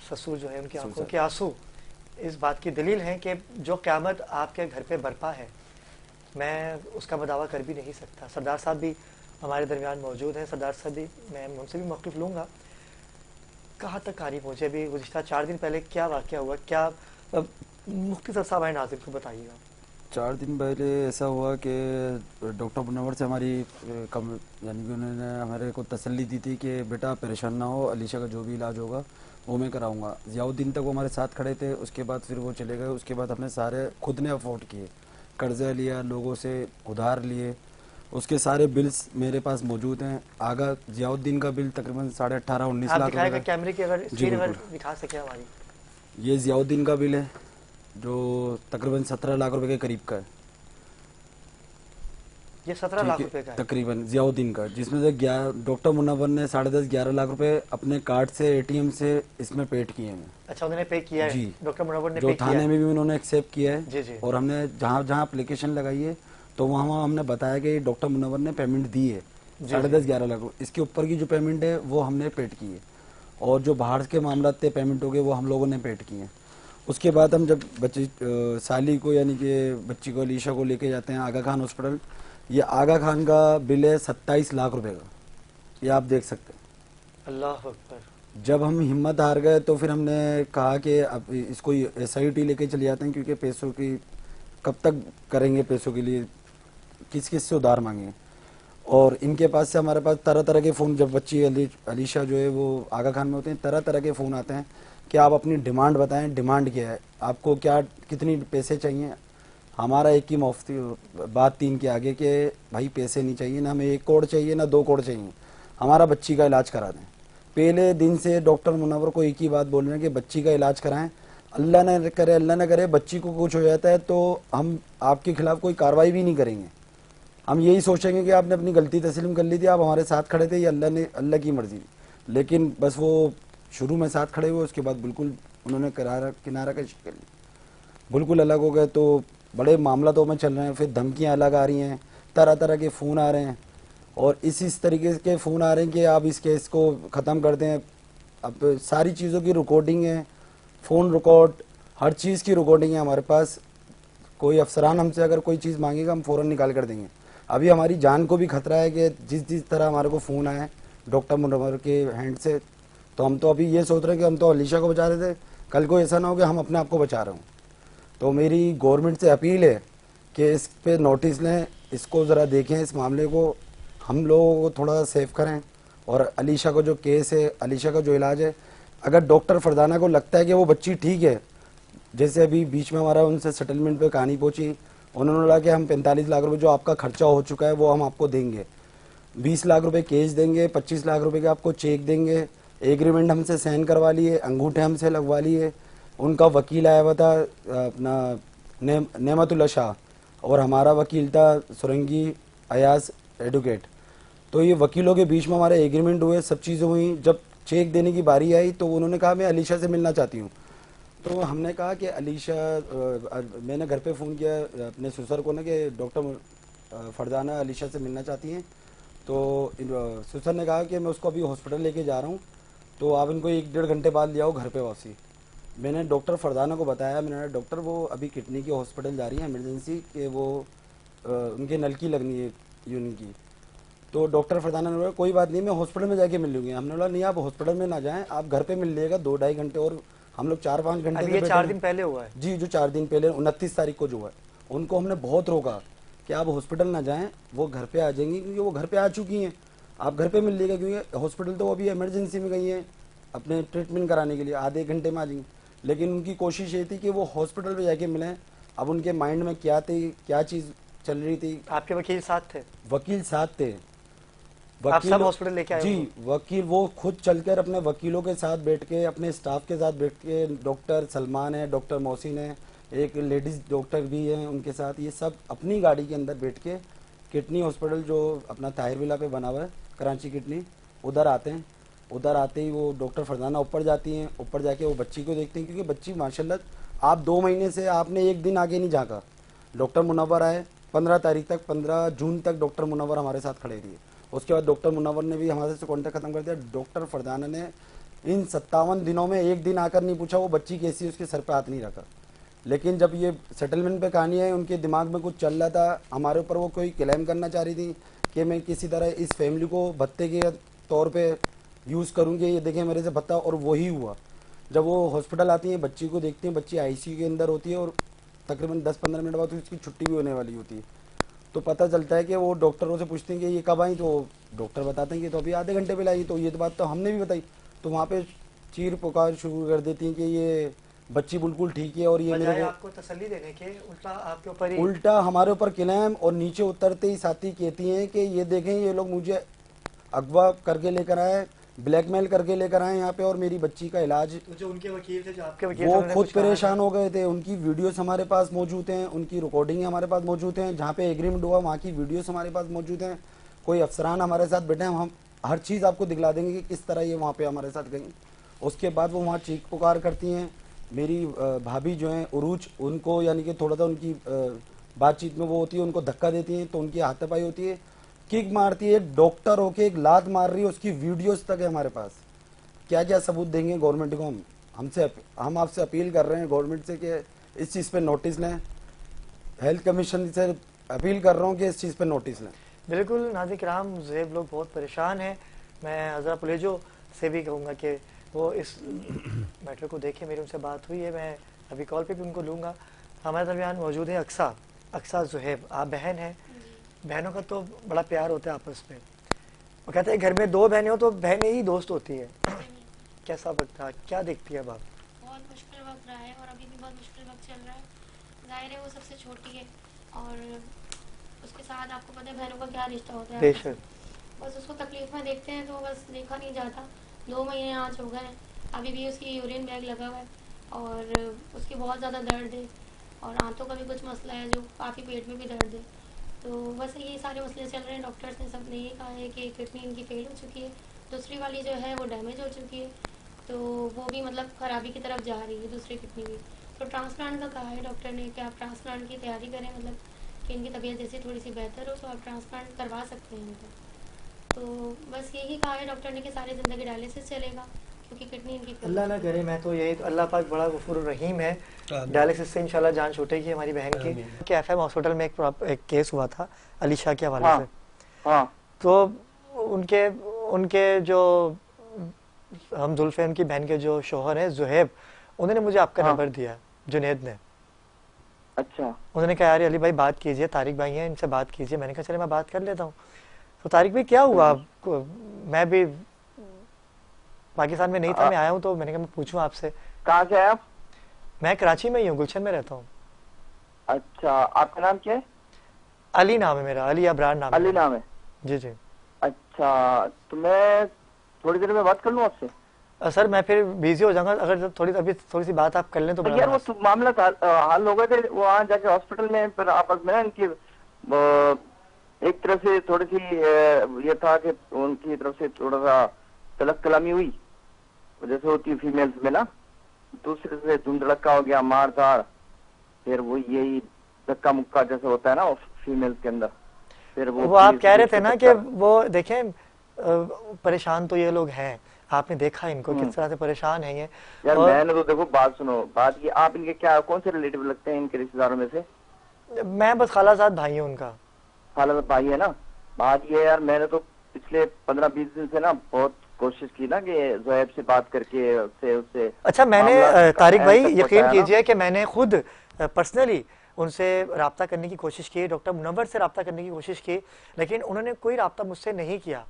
ससुर जो है उनकी आंखों के आंसू इस बात की दलील हैं कि जो क़यामत आपके घर पे बरपा है, मैं उसका दावा कर भी नहीं सकता। सरदार साहब भी हमारे दरमियान मौजूद हैं। सरदार साहब भी, मैं उनसे भी मौक़िफ़ लूँगा। कहाँ तक कारी पहुँचे? अभी गुज़िश्ता 4 दिन पहले क्या वाक़या हुआ, क्या मुफ्ती साहब आए नाज़िर को बताइएगा। 4 दिन पहले ऐसा हुआ कि डॉक्टर मुनव्वर से हमारी यानी कि उन्होंने हमारे को तसल्ली दी थी कि बेटा परेशान ना हो, अलीशा का जो भी इलाज होगा वो मैं कराऊंगा। ज़ियाउद्दीन तक वो हमारे साथ खड़े थे, उसके बाद फिर वो चले गए। उसके बाद हमने सारे खुद ने अफोर्ड किए, कर्जा लिया, लोगों से उधार लिए, उसके सारे बिल्स मेरे पास मौजूद हैं। आगा ज़ियाउद्दीन का बिल तकरीबन 18-19 लाख रुपए। कैमरे की अगर स्क्रीन अगर दिखा सके हमारी, ये ज़ियाउद्दीन का बिल है जो तकरीबन 17 लाख रुपए के करीब का है। ये 17 लाख रुपए का है तकरीबन ज़ियाउद्दीन का, जिसमें से डॉक्टर मुनव्वर ने 10.5-11 लाख रुपए अपने कार्ड से, एटीएम से इसमें पेड किए हैं। अच्छा, उन्होंने पे किया है जी, डॉक्टर मुनव्वर ने जो थाने में भी उन्होंने एक्सेप्ट किया है। जी जी। और हमने जहाँ जहाँ एप्लीकेशन लगाई है तो वहाँ हमने बताया कि डॉक्टर मुनव्वर ने पेमेंट दी है, 10.5-11 लाख रुपए। इसके ऊपर की जो पेमेंट है वो हमने पेड की है, और जो बाहर के मामला थे पेमेंट हो गए वो हम लोगों ने पेड किए हैं। उसके बाद हम जब बच्ची साली को यानी कि बच्ची को अलीशा को लेके जाते हैं आगा खान हॉस्पिटल। ये आगा खान का बिल है 27 लाख रुपए का, ये आप देख सकते हैं। अल्लाह अकबर। जब हम हिम्मत हार गए तो फिर हमने कहा कि अब इसको SIT लेके चले जाते हैं, क्योंकि पैसों की कब तक करेंगे, पैसों के लिए किस किस से उधार मांगे। और इनके पास से हमारे पास तरह तरह के फ़ोन, जब बच्ची अलीशा जो है वो आगा खान में होते हैं, तरह तरह के फ़ोन आते हैं कि आप अपनी डिमांड बताएं, डिमांड क्या है, आपको क्या कितनी पैसे चाहिए। हमारा एक ही मुफ्ती बात 3 के आगे कि भाई पैसे नहीं चाहिए, ना हमें 1 करोड़ चाहिए ना 2 करोड़ चाहिए, हमारा बच्ची का इलाज करा दें। पहले दिन से डॉक्टर मुनव्वर को एक ही बात बोल रहे हैं कि बच्ची का इलाज कराएं, अल्लाह न करे बच्ची को कुछ हो जाता है तो हम आपके खिलाफ कोई कार्रवाई भी नहीं करेंगे। हम यही सोचेंगे कि आपने अपनी गलती तस्लीम कर ली थी, आप हमारे साथ खड़े थे, ये अल्लाह की मर्जी। लेकिन बस वो शुरू में साथ खड़े हुए, उसके बाद बिल्कुल उन्होंने किनारा कशी कर ली, बिल्कुल अलग हो गए। तो बड़े मामला तो में चल रहे हैं, फिर धमकियाँ अलग आ रही हैं, तरह तरह के फ़ोन आ रहे हैं, और इस तरीके के फ़ोन आ रहे हैं कि आप इस केस को ख़त्म कर दें। अब सारी चीज़ों की रिकॉर्डिंग है, फ़ोन रिकॉर्ड, हर चीज़ की रिकॉर्डिंग है हमारे पास। कोई अफसरान हमसे अगर कोई चीज़ मांगेगा हम फ़ौरन निकाल कर देंगे। अभी हमारी जान को भी खतरा है कि जिस तरह हमारे को फ़ोन आया है डॉक्टर मुनव्वर के हैंड से, तो हम तो अभी ये सोच रहे हैं कि हम तो अलीशा को बचा रहे थे, कल को ऐसा ना हो कि हम अपने आप को बचा रहे हूँ। तो मेरी गवर्नमेंट से अपील है कि इस पे नोटिस लें, इसको ज़रा देखें, इस मामले को हम लोगों को थोड़ा सेफ करें। और अलीशा का जो केस है, अलीशा का जो इलाज है, अगर डॉक्टर फरदाना को लगता है कि वो बच्ची ठीक है, जैसे अभी बीच में हमारा उनसे सेटलमेंट पे कहानी पहुंची, उन्होंने बोला कि हम 45 लाख रुपए जो आपका खर्चा हो चुका है वो हम आपको देंगे, 20 लाख रुपए कैश देंगे, 25 लाख रुपए के आपको चेक देंगे, एग्रीमेंट हमसे साइन करवा लिए, अंगूठे हमसे लगवा लिए। उनका वकील आया हुआ था अपना नेमतुल्ला शाह, और हमारा वकील था सुरंगी अयाज एडवोकेट। तो ये वकीलों के बीच में हमारे एग्रीमेंट हुए, सब चीज़ें हुई। जब चेक देने की बारी आई तो उन्होंने कहा मैं अलीशा से मिलना चाहती हूँ। तो हमने कहा कि अलीशा, मैंने घर पे फ़ोन किया अपने ससुर को ना कि डॉक्टर फरदाना अलीशा से मिलना चाहती हैं। तो ससुर ने कहा कि मैं उसको अभी हॉस्पिटल लेके जा रहा हूँ, तो आप इनको 1-1.5 घंटे बाद ले आओ घर पे वापसी। मैंने डॉक्टर फरदाना को बताया, मैंने डॉक्टर वो अभी किडनी के हॉस्पिटल जा रही हैं इमरजेंसी, कि वो उनके नलकी लगनी है यूरिन की। तो डॉक्टर फरदाना ने बोला कोई बात नहीं, मैं हॉस्पिटल में जाके मिल लूँगी। हमने बोला नहीं, आप हॉस्पिटल में ना जाएं, आप घर पे मिल लीजिएगा 2-2.5 घंटे, और हम लोग 4-5 घंटे अभी ये 4 दिन पहले हुआ है जी, जो 4 दिन पहले 29 तारीख को जो है, उनको हमने बहुत रोका कि आप हॉस्पिटल ना जाएं, वो घर पे आ जाएंगी, क्योंकि वो घर पे आ चुकी हैं, आप घर पे मिल लीजिएगा, क्योंकि हॉस्पिटल तो वो अभी इमरजेंसी में गई हैं अपने ट्रीटमेंट कराने के लिए, आधे घंटे में आ जाएंगी। लेकिन उनकी कोशिश ये थी कि वो हॉस्पिटल पे जाके मिलें। अब उनके माइंड में क्या थी, क्या चीज़ चल रही थी। आपके वकील साथ थे? वकील साथ थे, आप सब हॉस्पिटल लेके आए? जी, वकील वो खुद चलकर अपने वकीलों के साथ बैठ के, अपने स्टाफ के साथ बैठ के, डॉक्टर सलमान है, डॉक्टर मोहसिन है, एक लेडीज़ डॉक्टर भी हैं उनके साथ, ये सब अपनी गाड़ी के अंदर बैठ के किडनी हॉस्पिटल जो अपना ताहिर विला पे बना हुआ है कराची किडनी, उधर आते हैं। उधर आते ही वो डॉक्टर फरदाना ऊपर जाती हैं, ऊपर जाके वो बच्ची को देखते हैं, क्योंकि बच्ची माशाल्लाह, आप 2 महीने से आपने एक दिन आगे नहीं झाँका। डॉक्टर मुनव्वर आए 15 तारीख तक, 15 जून तक डॉक्टर मुनव्वर हमारे साथ खड़े रहिए। उसके बाद डॉक्टर मुनव्वर ने भी हमारे से कॉन्टैक्ट खत्म कर दिया। डॉक्टर फरदाना ने इन 57 दिनों में एक दिन आकर नहीं पूछा वो बच्ची कैसी है, उसके सर पे हाथ नहीं रखा। लेकिन जब ये सेटलमेंट पे कहानी है, उनके दिमाग में कुछ चल रहा था, हमारे ऊपर वो कोई क्लेम करना चाह रही थी कि मैं किसी तरह इस फैमिली को भत्ते के तौर पे यूज़ करूँगी, ये देखें मेरे से भत्ता। और वही हुआ। जब वो हॉस्पिटल आती हैं, बच्ची को देखती हैं, बच्ची ICU के अंदर होती है, और तकरीबन 10-15 मिनट बाद उसकी छुट्टी भी होने वाली होती है। तो पता चलता है कि वो डॉक्टरों से पूछते हैं कि ये कब आई, तो डॉक्टर बताते हैं कि तो अभी आधे घंटे पहले आई। तो ये तो बात तो हमने भी बताई। तो वहाँ पे चीर पुकार शुरू कर देती हैं कि ये बच्ची बिल्कुल ठीक है, और ये मेरे को आपको तसल्ली देने के उल्टा आपके ऊपर ही उल्टा हमारे ऊपर क्लेम। और नीचे उतरते ही साथी कहती हैं कि ये देखें, ये लोग मुझे अगवा करके लेकर आए, ब्लैकमेल करके लेकर आए यहाँ पे, और मेरी बच्ची का इलाज। जो उनके वकील थे, जो आपके वकील, वो खुद परेशान हो गए थे। उनकी वीडियोस हमारे पास मौजूद हैं, उनकी रिकॉर्डिंग हमारे पास मौजूद हैं, जहाँ पे एग्रीमेंट हुआ वहाँ की वीडियोस हमारे पास मौजूद हैं। कोई अफसरान हमारे साथ बैठे हैं, हम हर चीज़ आपको दिखला देंगे कि किस तरह ये वहाँ पे हमारे साथ गई। उसके बाद वो वहाँ चीख पुकार करती हैं। मेरी भाभी जो हैं उरूज, उनको यानी कि थोड़ा सा उनकी बातचीत में वो होती है, उनको धक्का देती हैं, तो उनकी हाथापाई होती है। किक मारती है, डॉक्टर होके एक लात मार रही है, उसकी वीडियोस तक है हमारे पास। क्या क्या सबूत देंगे गवर्नमेंट को हम आपसे अपील कर रहे हैं गवर्नमेंट से कि इस चीज़ पे नोटिस लें। हेल्थ कमीशन से अपील कर रहा हूँ कि इस चीज़ पे नोटिस लें। बिल्कुल नाज़रीन किराम, ज़ुहैब लोग बहुत परेशान हैं। मैं हज़रा पुलेजो से भी कहूँगा कि वो इस मैटर को देखें। मेरी उनसे बात हुई है, मैं अभी कॉल पे भी उनको लूँगा। हमारे दरमियान मौजूद है अक्सा ज़ुहैब। आप बहन हैं, बहनों का तो बड़ा प्यार होता है आपस में। वो कहते हैं घर में 2 बहनें हो तो बहनें ही दोस्त होती है। कैसा वक्त था, क्या देखती है अब आप? बहुत मुश्किल वक्त रहा है और अभी भी बहुत मुश्किल वक्त चल रहा है। जाहिर है वो सबसे छोटी है और उसके साथ आपको पता है बहनों का क्या रिश्ता होता है। बेशक। बस उसको तकलीफ में देखते हैं तो बस देखा नहीं जाता। 2 महीने आज हो गए हैं, अभी भी उसकी यूरिन बैग लगा हुआ है और उसकी बहुत ज़्यादा दर्द है और आंतों का भी कुछ मसला है जो काफ़ी पेट में भी दर्द है। तो बस ये सारे मसले चल रहे हैं। डॉक्टर्स ने सब ने ये कहा है कि किडनी इनकी फेल हो चुकी है, दूसरी वाली जो है वो डैमेज हो चुकी है, तो वो भी मतलब ख़राबी की तरफ जा रही है, दूसरी किडनी भी। तो ट्रांसप्लांट का कहा है डॉक्टर ने कि आप ट्रांसप्लांट की तैयारी करें, मतलब कि इनकी तबीयत जैसे थोड़ी सी बेहतर हो तो आप ट्रांसप्लांट करवा सकते हैं इनको। तो बस यही कहा है डॉक्टर ने कि सारी ज़िंदगी डायलिसिस चलेगा क्योंकि किडनी इनकी फेल अल्लाह ना करे, मैं तो यही तो, अल्लाह पाक बड़ा गफूर रहीम है। डायलिसिस से इंशाल्लाह जान छूटेगी हमारी बहन की। कि एफएम हॉस्पिटल में एक केस हुआ था अलीशा के हवाले से। हाँ। तो उनके जो हम जुल्फे, उनकी बहन के जो शोहर हैं ज़ुहैब, उन्होंने मुझे आपका नंबर दिया, जुनैद ने। अच्छा। उन्होंने कहा यार अली भाई बात कीजिए, तारिक भाई हैं इनसे बात कीजिए। मैंने कहा चले मैं बात कर लेता हूँ। तो तारिक भाई क्या हुआ आपको? मैं भी पाकिस्तान में नहीं था, मैं आया हूँ तो मैंने कहा मैं पूछूं आपसे। कहाँ से हैं आप? मैं कराची में ही हूँ, गुलशन में रहता हूँ। अच्छा, आपका नाम क्या है? अली नाम है मेरा, अली अब्रार नाम है। अली नाम है? जी जी। अच्छा, तो मैं थोड़ी देर में बात कर लूँ आपसे? सर मैं फिर बिजी हो जाऊंगा, अगर अभी थोड़ी सी बात आप कर लें तो बड़ा यार वो तो मामला हल हो गए थे, वो वहाँ जाके हॉस्पिटल में फिर आपस में ना इनकी एक तरफ से थोड़ी सी ये था कि उनकी तरफ से थोड़ा सा तलक कलामी हुई जैसे होती है फीमेल्स में ना, दूसरे से धुंधड़का हो गया, मार धाड़, फिर वो यही धक्का मुक्का जैसे होता है ना फीमेल्स के अंदर। फिर वो आप कह रहे थे ना कि वो देखें परेशान तो ये लोग हैं, आपने देखा इनको किस तरह से परेशान है ये। यार मैंने तो देखो बात सुनो, बात ये आप इनके क्या कौन से रिलेटिव लगते हैं इनके रिश्तेदारों में से? मैं बस खालाजाद भाई हूँ उनका। खालाजाद भाई है ना। बात ये यार मैंने तो पिछले 15-20 दिन से ना बहुत कोशिश की ना कि ज़ुहैब से बात करके उससे। अच्छा मैंने तारिक भाई यकीन कीजिए कि मैंने खुद पर्सनली उनसे राब्ता करने की कोशिश की, डॉक्टर मुनव्वर से राब्ता करने की कोशिश की, लेकिन उन्होंने कोई राब्ता मुझसे नहीं किया।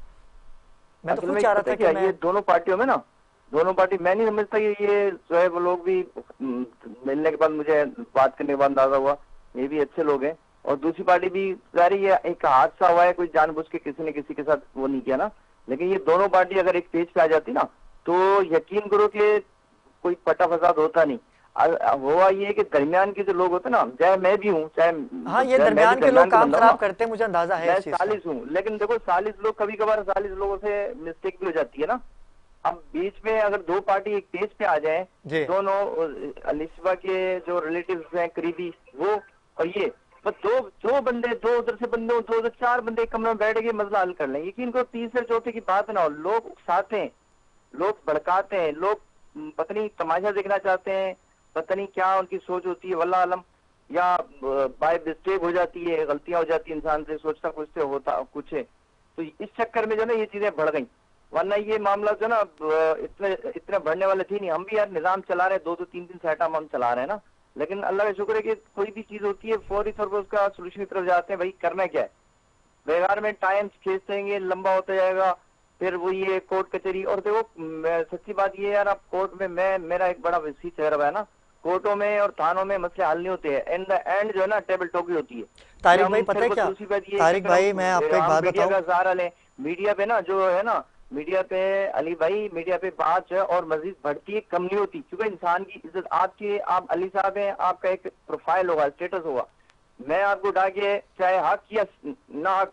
मैं तो खुद चाह रहा था कि ये दोनों पार्टियों में ना, दोनों पार्टी मैं नहीं समझता ये ज़ुहैब लोग भी मिलने के बाद मुझे बात करने के बाद अंदाजा हुआ ये भी अच्छे लोग हैं, और दूसरी पार्टी भी सारी ये एक हादसा हुआ है, कोई जानबूझ के किसी ने किसी के साथ वो नहीं किया ना, लेकिन ये दोनों पार्टी अगर एक पेज पे आ जाती ना तो यकीन करो कि कोई पटा फसाद होता नहीं। हुआ ये कि दरमियान के जो लोग होते ना, चाहे मैं भी हूँ चाहे हाँ ये दरमियान के लोग काम खराब करते हैं, मुझे अंदाजा है। मैं सालिस हूँ, लेकिन देखो सालिस लोग कभी कभार सालिस लोगों से मिस्टेक भी हो जाती है ना। अब बीच में अगर दो पार्टी एक पेज पे आ जाए, दोनों अलीशा के जो रिलेटिव्स हैं करीबी वो और ये बस दो बंदे, दो उधर से बंदे, दो उधर 4 बंदे एक कमरे में बैठ के मसला हल कर लेंगे। यकीन करो तीसरे चौथे की बात ना हो, लोग उकसाते हैं, लोग भड़काते हैं, लोग पता नहीं तमाशा देखना चाहते हैं, पता नहीं क्या उनकी सोच होती है वल्लाह आलम, या बाय मिस्टेक हो जाती है, गलतियां हो जाती है, इंसान से सोचता कुछ से होता कुछ है। तो इस चक्कर में जो ना ये चीजें बढ़ गई, वरना ये मामला जो ना इतने बढ़ने वाले थी नहीं। हम भी यार निजाम चला रहे हैं, 2-3 सेट हम चला रहे हैं ना, लेकिन अल्लाह का शुक्र है कि कोई भी चीज होती है फौरी तौर पर उसका सोल्यूशन की तरफ जाते हैं। भाई करना क्या है, बेकार में टाइम खींचते लंबा होता जाएगा, फिर वो ये कोर्ट कचहरी। और देखो सच्ची बात ये यार, आप कोर्ट में मेरा एक बड़ा वसी चेहरा है ना, कोर्टों में और थानों में मसले हल नहीं होते हैं, इन द एंड जो है ना टेबल टॉक ही होती है। तारिक भाई पता है क्या, तारिक भाई मैं आपको एक बात बताऊं, मीडिया का सहारा लें, मीडिया पे ना जो है ना, मीडिया पे अली भाई मीडिया पे बात है और मजीद बढ़ती है कम नहीं होती, क्योंकि इंसान की इज्जत आप अली साहब हैं, आपका एक प्रोफाइल होगा, स्टेटस होगा। मैं आपको डाके चाहे हक या ना हक,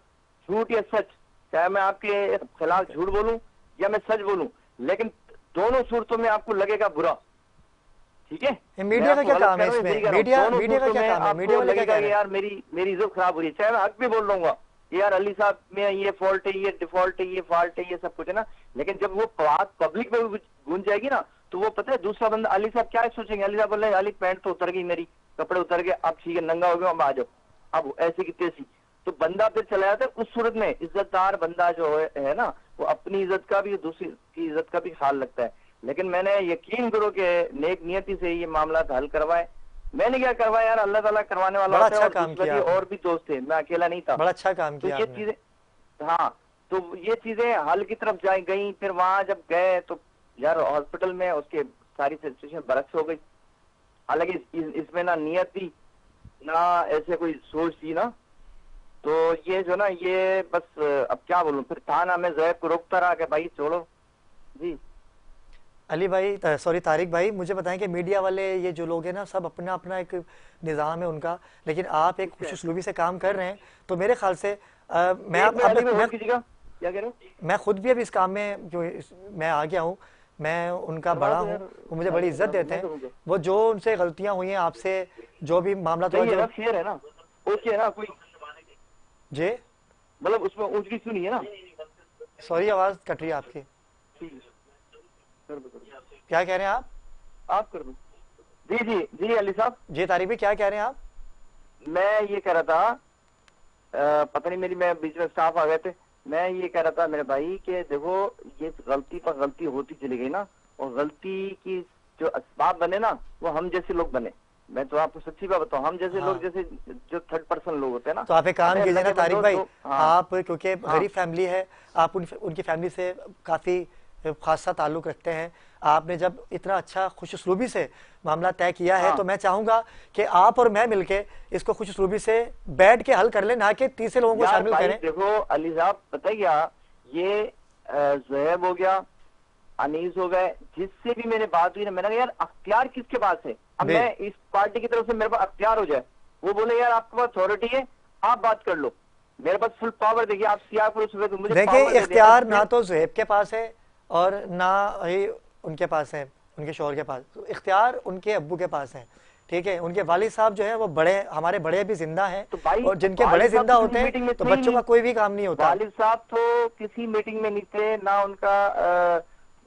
झूठ या सच, चाहे मैं आपके खिलाफ झूठ बोलूं या मैं सच बोलूं, लेकिन दोनों सूरतों में आपको लगेगा बुरा, ठीक है। मीडिया का क्या काम है इसमें? मीडिया का क्या काम है? मीडिया वाले क्या कह रहे हैं? यार मेरी इज्जत खराब हो रही है, चाहे मैं हक भी बोल लूंगा कि यार अली साहब में ये फॉल्ट है, ये डिफॉल्ट है, ये फॉल्ट है, ये सब कुछ है ना, लेकिन जब वो बात पब्लिक में गूंज जाएगी ना, तो वो पता है दूसरा बंदा अली साहब क्या सोचेंगे, अली साहब बोले अली पैंट तो उतर गई मेरी, कपड़े उतर गए, अब ठीक है नंगा हो गया, अब आ जाओ, अब ऐसी की तैसी, तो बंदा फिर चला जाता है। उस सूरत में इज्जतदार बंदा जो है ना, वो अपनी इज्जत का भी, दूसरी की इज्जत का भी ख्याल रखता है। लेकिन मैंने यकीन करो कि नेक नियति से ये मामला हल करवाए। मैंने क्या करवाया यार, अल्लाह ताला करवाने वाला बड़ा होता है, अच्छा काम किया और भी दोस्त थे, मैं अकेला नहीं था। बड़ा अच्छा काम तो किया ये आपने। चीजें, हाँ, तो ये चीजें हल की तरफ जाए गई। फिर वहां जब गए तो यार हॉस्पिटल में उसके सारी सिचुएशन बरक्स हो गई। हालांकि इसमें ना नियत थी ना ऐसे कोई सोच थी ना, तो ये जो ना ये बस अब क्या बोलूं, फिर थाना में ज़ैब को रोकता रहा कि भाई छोड़ो जी। अली भाई, सॉरी तारिक भाई, मुझे बताएं कि मीडिया वाले ये जो लोग हैं ना, सब अपना अपना एक निज़ाम है उनका, लेकिन आप एक खुशूसलूबी से काम कर रहे हैं, तो मेरे ख्याल से मैं क्या कह रहे हो, मैं खुद भी अब इस काम में जो मैं आ गया हूँ, मैं उनका बड़ा हूँ, वो मुझे बड़ी इज्जत देते हैं। वो जो उनसे गलतियाँ हुई हैं आपसे, जो भी मामला तो शेयर है ना, ओके है ना, कोई जी मतलब उसमें ऊंच की सुनी है ना। सॉरी आवाज कट रही है आपकी, क्या कह रहे हैं आप कर दो। जी जी जी अली साहब। जी तारिक भाई, क्या कह रहे हैं आप? मैं ये कह रहा था, पता नहीं मेरी, मैं बीच में स्टाफ आ गए थे, मैं ये कह रहा था मेरे भाई कि देखो ये गलती पर गलती होती चली गई ना, और गलती की जो असबाब बने ना, वो हम जैसे लोग बने। मैं तो आपको सच्ची बात बताऊं, हम जैसे लोग, जैसे जो थर्ड पर्सन लोग होते हैं ना। तो आप एक काम कीजिए ना तारिक भाई, आप क्योंकि गरीब फैमिली है, आप उनकी फैमिली से काफी खासा ताल्लुक रखते हैं, आपने जब इतना अच्छा खुशउस्लूबी से मामला तय किया है, तो मैं चाहूंगा कि आप और मैं मिलके इसको खुशउस्लूबी से बैठ के हल कर लें, ना कि तीसरे लोगों को शामिल करें। देखो अली साहब, पता है क्या, ये ज़ुहैब हो गया, अनीस हो गए, जिससे भी मैंने बात हुई ना, मैंने कहा यार अख्तियार किसके पास है, अब मैं इस पार्टी की तरफ से मेरे पास अख्तियार हो जाए, वो बोले यार आपके पास अथॉरिटी है, आप बात कर लो, मेरे पास फुल पावर। देखिए आप सियाह पुरुष हुए तो मुझे देखिए इख्तियार ना तो ज़ुहैब के पास है और ना ही उनके पास है, उनके शौहर के पास, तो इख्तियार उनके अब्बू के पास है, ठीक है। उनके वालिद साहब जो है वो बड़े, हमारे बड़े भी जिंदा हैं, तो और जिनके बड़े जिंदा होते हैं तो बच्चों का कोई भी काम नहीं होता। वालिद साहब तो किसी मीटिंग में नहीं थे ना, उनका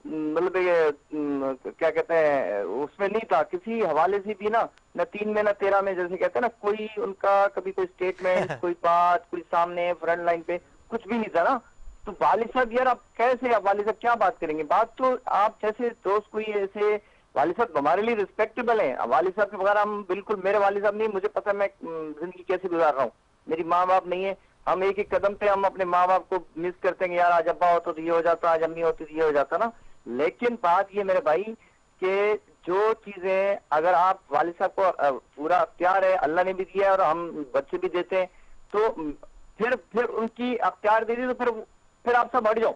मतलब ये क्या कहते हैं उसमें नहीं था, किसी हवाले से भी ना, न 3 में न 13 में, जैसे कहते हैं ना, कोई उनका कभी कोई स्टेटमेंट कोई बात, कोई सामने फ्रंट लाइन पे कुछ भी नहीं था ना। तो वालिद साहब यार आप कैसे, आप वालिद साहब क्या बात करेंगे, बात तो आप जैसे दोस्त कोई ऐसे, वालिद साहब हमारे लिए रिस्पेक्टेबल हैं, वालिद साहब के बगैर हम बिल्कुल, मेरे वालिद साहब नहीं, मुझे पता है मैं जिंदगी कैसे गुजार रहा हूँ, मेरी माँ बाप नहीं है, हम एक एक कदम पे हम अपने माँ बाप को मिस करते हैं, यार आज अब्बा होता तो ये हो जाता, आज अम्मी होती तो ये हो जाता ना। लेकिन बात ये मेरे भाई कि जो चीजें अगर आप वालिद साहब को पूरा अख्तियार है, अल्लाह ने भी दिया है और हम बच्चे भी देते हैं, तो फिर उनकी अख्तियार दे दी, तो फिर आप सब हट जाओ,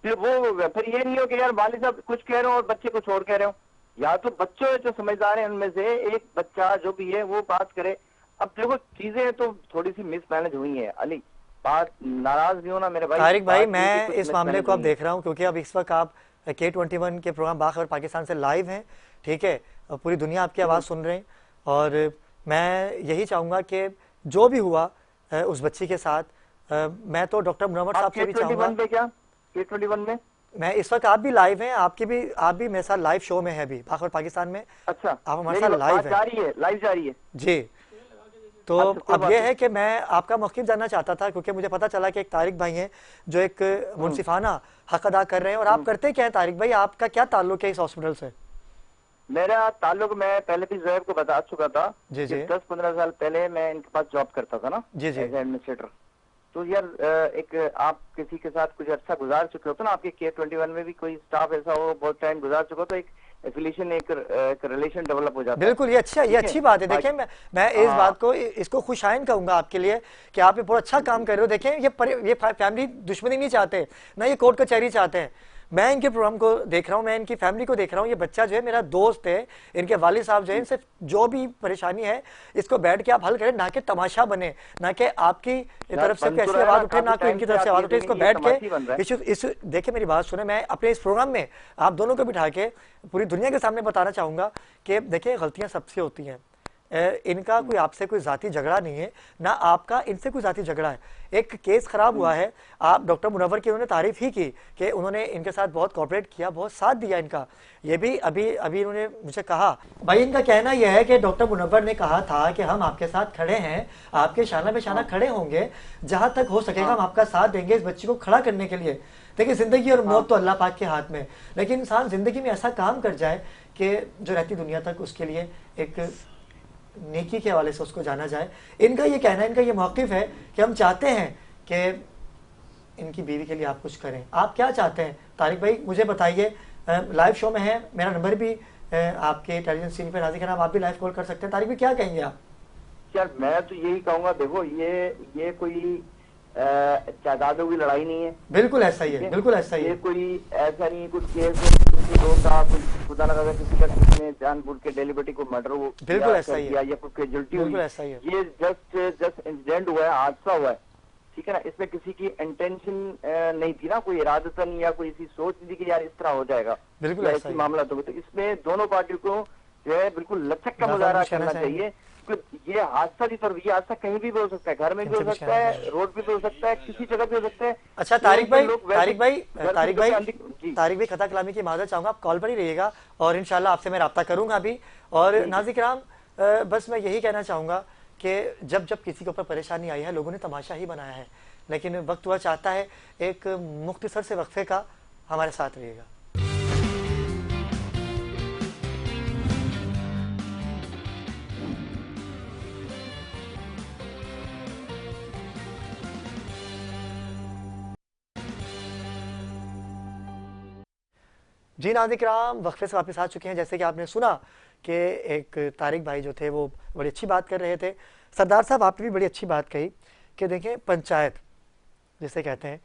फिर ये नहीं हो कि यार वालिद साहब कुछ कह रहे हो और बच्चे कुछ और कह रहे हो, या तो बच्चों जो समझदार हैं उनमें से एक बच्चा जो भी है वो बात करे। अब देखो चीजें तो थोड़ी सी मिसमैनेज हुई है अली, बात नाराज भी होना मेरे भाई। तारिक भाई, मैं इस मामले को अब देख रहा हूँ, क्योंकि अब इस वक्त आप K21 के प्रोग्राम बाखबर पाकिस्तान से लाइव हैं, ठीक है, पूरी दुनिया आपकी आवाज़ सुन रहे हैं, और मैं यही चाहूँगा कि जो भी हुआ उस बच्ची के साथ, मैं तो डॉक्टर मुनव्वर साहब से भी चाहूँगा। K21 में मैं इस वक्त आप भी लाइव हैं, आप भी मेरे साथ लाइव शो में है अभी बाखबर पाकिस्तान में। अच्छा, आप हमारे साथ लाइव जा रही है जी। तो अब ये है कि मैं आपका मौक़िफ़ जानना चाहता था, क्योंकि मुझे पता चला कि एक तारिक भाई हैं जो एक मुनसिफाना हक अदा कर रहे हैं, और आप करते क्या है तारिक भाई, आपका क्या ताल्लुक है इस हॉस्पिटल से? मेरा ताल्लुक, मैं पहले भी ज़ुहैब को बता चुका था, जी जी, 10-15 साल पहले मैं इनके पास जॉब करता था ना, जी जी, एडमिनिस्ट्रेटर। तो यार एक आप किसी के साथ कुछ अच्छा गुजार चुके हो तो ना, आपके K21 में भी कोई स्टाफ ऐसा हो बहुत टाइम गुजार चुका हो, तो एक एफिलिएशन, एक रिलेशन डेवलप हो जाता है। बिल्कुल, ये अच्छी बात है। देखिए मैं इस बात को, इसको खुशाइन कहूंगा आपके लिए कि आप ये बहुत अच्छा काम कर रहे हो। देखें ये फैमिली दुश्मनी नहीं चाहते ना, ये कोर्ट कचहरी चाहते हैं। मैं इनके प्रोग्राम को देख रहा हूँ, मैं इनकी फैमिली को देख रहा हूँ, ये बच्चा जो है मेरा दोस्त है, इनके वालिद साहब जो है, इनसे जो भी परेशानी है इसको बैठ के आप हल करें, ना कि तमाशा बने, ना कि आपकी तरफ से कैसी आवाज उठे, ना कि इनकी तरफ से आवाज उठे। इसको बैठ के देखिए मेरी बात सुने, मैं अपने इस प्रोग्राम में आप दोनों को बिठा के पूरी दुनिया के सामने बताना चाहूंगा कि देखिए गलतियां सबसे होती हैं, इनका कोई आपसे कोई ज़ाती झगड़ा नहीं है, ना आपका इनसे कोई ज़ाती झगड़ा है। एक केस खराब हुआ है, आप डॉक्टर मुनव्वर की उन्होंने तारीफ ही की कि उन्होंने इनके साथ बहुत कोऑपरेट किया, बहुत साथ दिया इनका। ये भी अभी इन्होंने मुझे कहा, भाई इनका कहना यह है कि डॉक्टर मुनव्वर ने कहा था कि हम आपके साथ खड़े हैं, आपके शाना पे शाना खड़े होंगे, जहां तक हो सकेगा हम आपका साथ देंगे इस बच्ची को खड़ा करने के लिए। देखिए जिंदगी और मौत तो अल्लाह पाक के हाथ में, लेकिन इंसान जिंदगी में ऐसा काम कर जाए कि जो रहती दुनिया तक उसके लिए एक नेकी के हवाले से उसको जाना जाए। इनका ये कहना है, इनका ये मौक़िफ़ है कि हम चाहते हैं कि इनकी बीवी के लिए आप कुछ करें। आप क्या चाहते हैं तारिक भाई, मुझे बताइए। लाइव शो में है, मेरा नंबर भी आपके टेलीविजन स्क्रीन पर हाजिर है, आप भी लाइव कॉल कर सकते हैं। तारिक भाई क्या कहेंगे आप? यार मैं तो यही कहूँगा, देखो ये कोई जायदादों की लड़ाई नहीं है। बिल्कुल ऐसा ही है, बिल्कुल ऐसा ही है। ये कोई ऐसा नहीं कुछ केस किसी लोग का खुदा ना करे किसी का किसी ने जानबूझ के डेलिबरिटी को मर्डर हो, बिल्कुल ऐसा ही है, या कोई कैजुअल्टी हुई, बिल्कुल ऐसा ही है। ये जस्ट इंसिडेंट हुआ है, हादसा हुआ है, ठीक है ना। इसमें किसी की इंटेंशन नहीं थी ना, कोई इरादतन या कोई ऐसी सोच नहीं थी कि यार इस तरह हो जाएगा, बिल्कुल ऐसा ही मामला। तो इसमें दोनों पार्टियों को जो है बिल्कुल लचक का मुजाहरा करना चाहिए। ये हादसा भी, ये हादसा कहीं भी हो सकता है, घर में भी हो सकता है, रोड पे भी हो सकता है, किसी जगह भी हो सकता है। अच्छा तारिक भाई खता कलामी की माजरत चाहूंगा, आप कॉल पर ही रहिएगा और इंशाल्लाह आपसे मैं राब्ता करूंगा अभी। और नाज़िर-ए-किराम, बस मैं यही कहना चाहूंगा कि जब जब किसी के ऊपर परेशानी आई है, लोगों ने तमाशा ही बनाया है, लेकिन वक्त हुआ चाहता है एक मुख्तसर से वक्फे का। हमारे साथ रहिएगा। जी नाज़िर-ए-किराम, वक्फे से वापस आ चुके हैं। जैसे कि आपने सुना कि एक तारिक भाई जो थे वो बड़ी अच्छी बात कर रहे थे। सरदार साहब आपने भी बड़ी अच्छी बात कही कि देखें पंचायत जिसे कहते हैं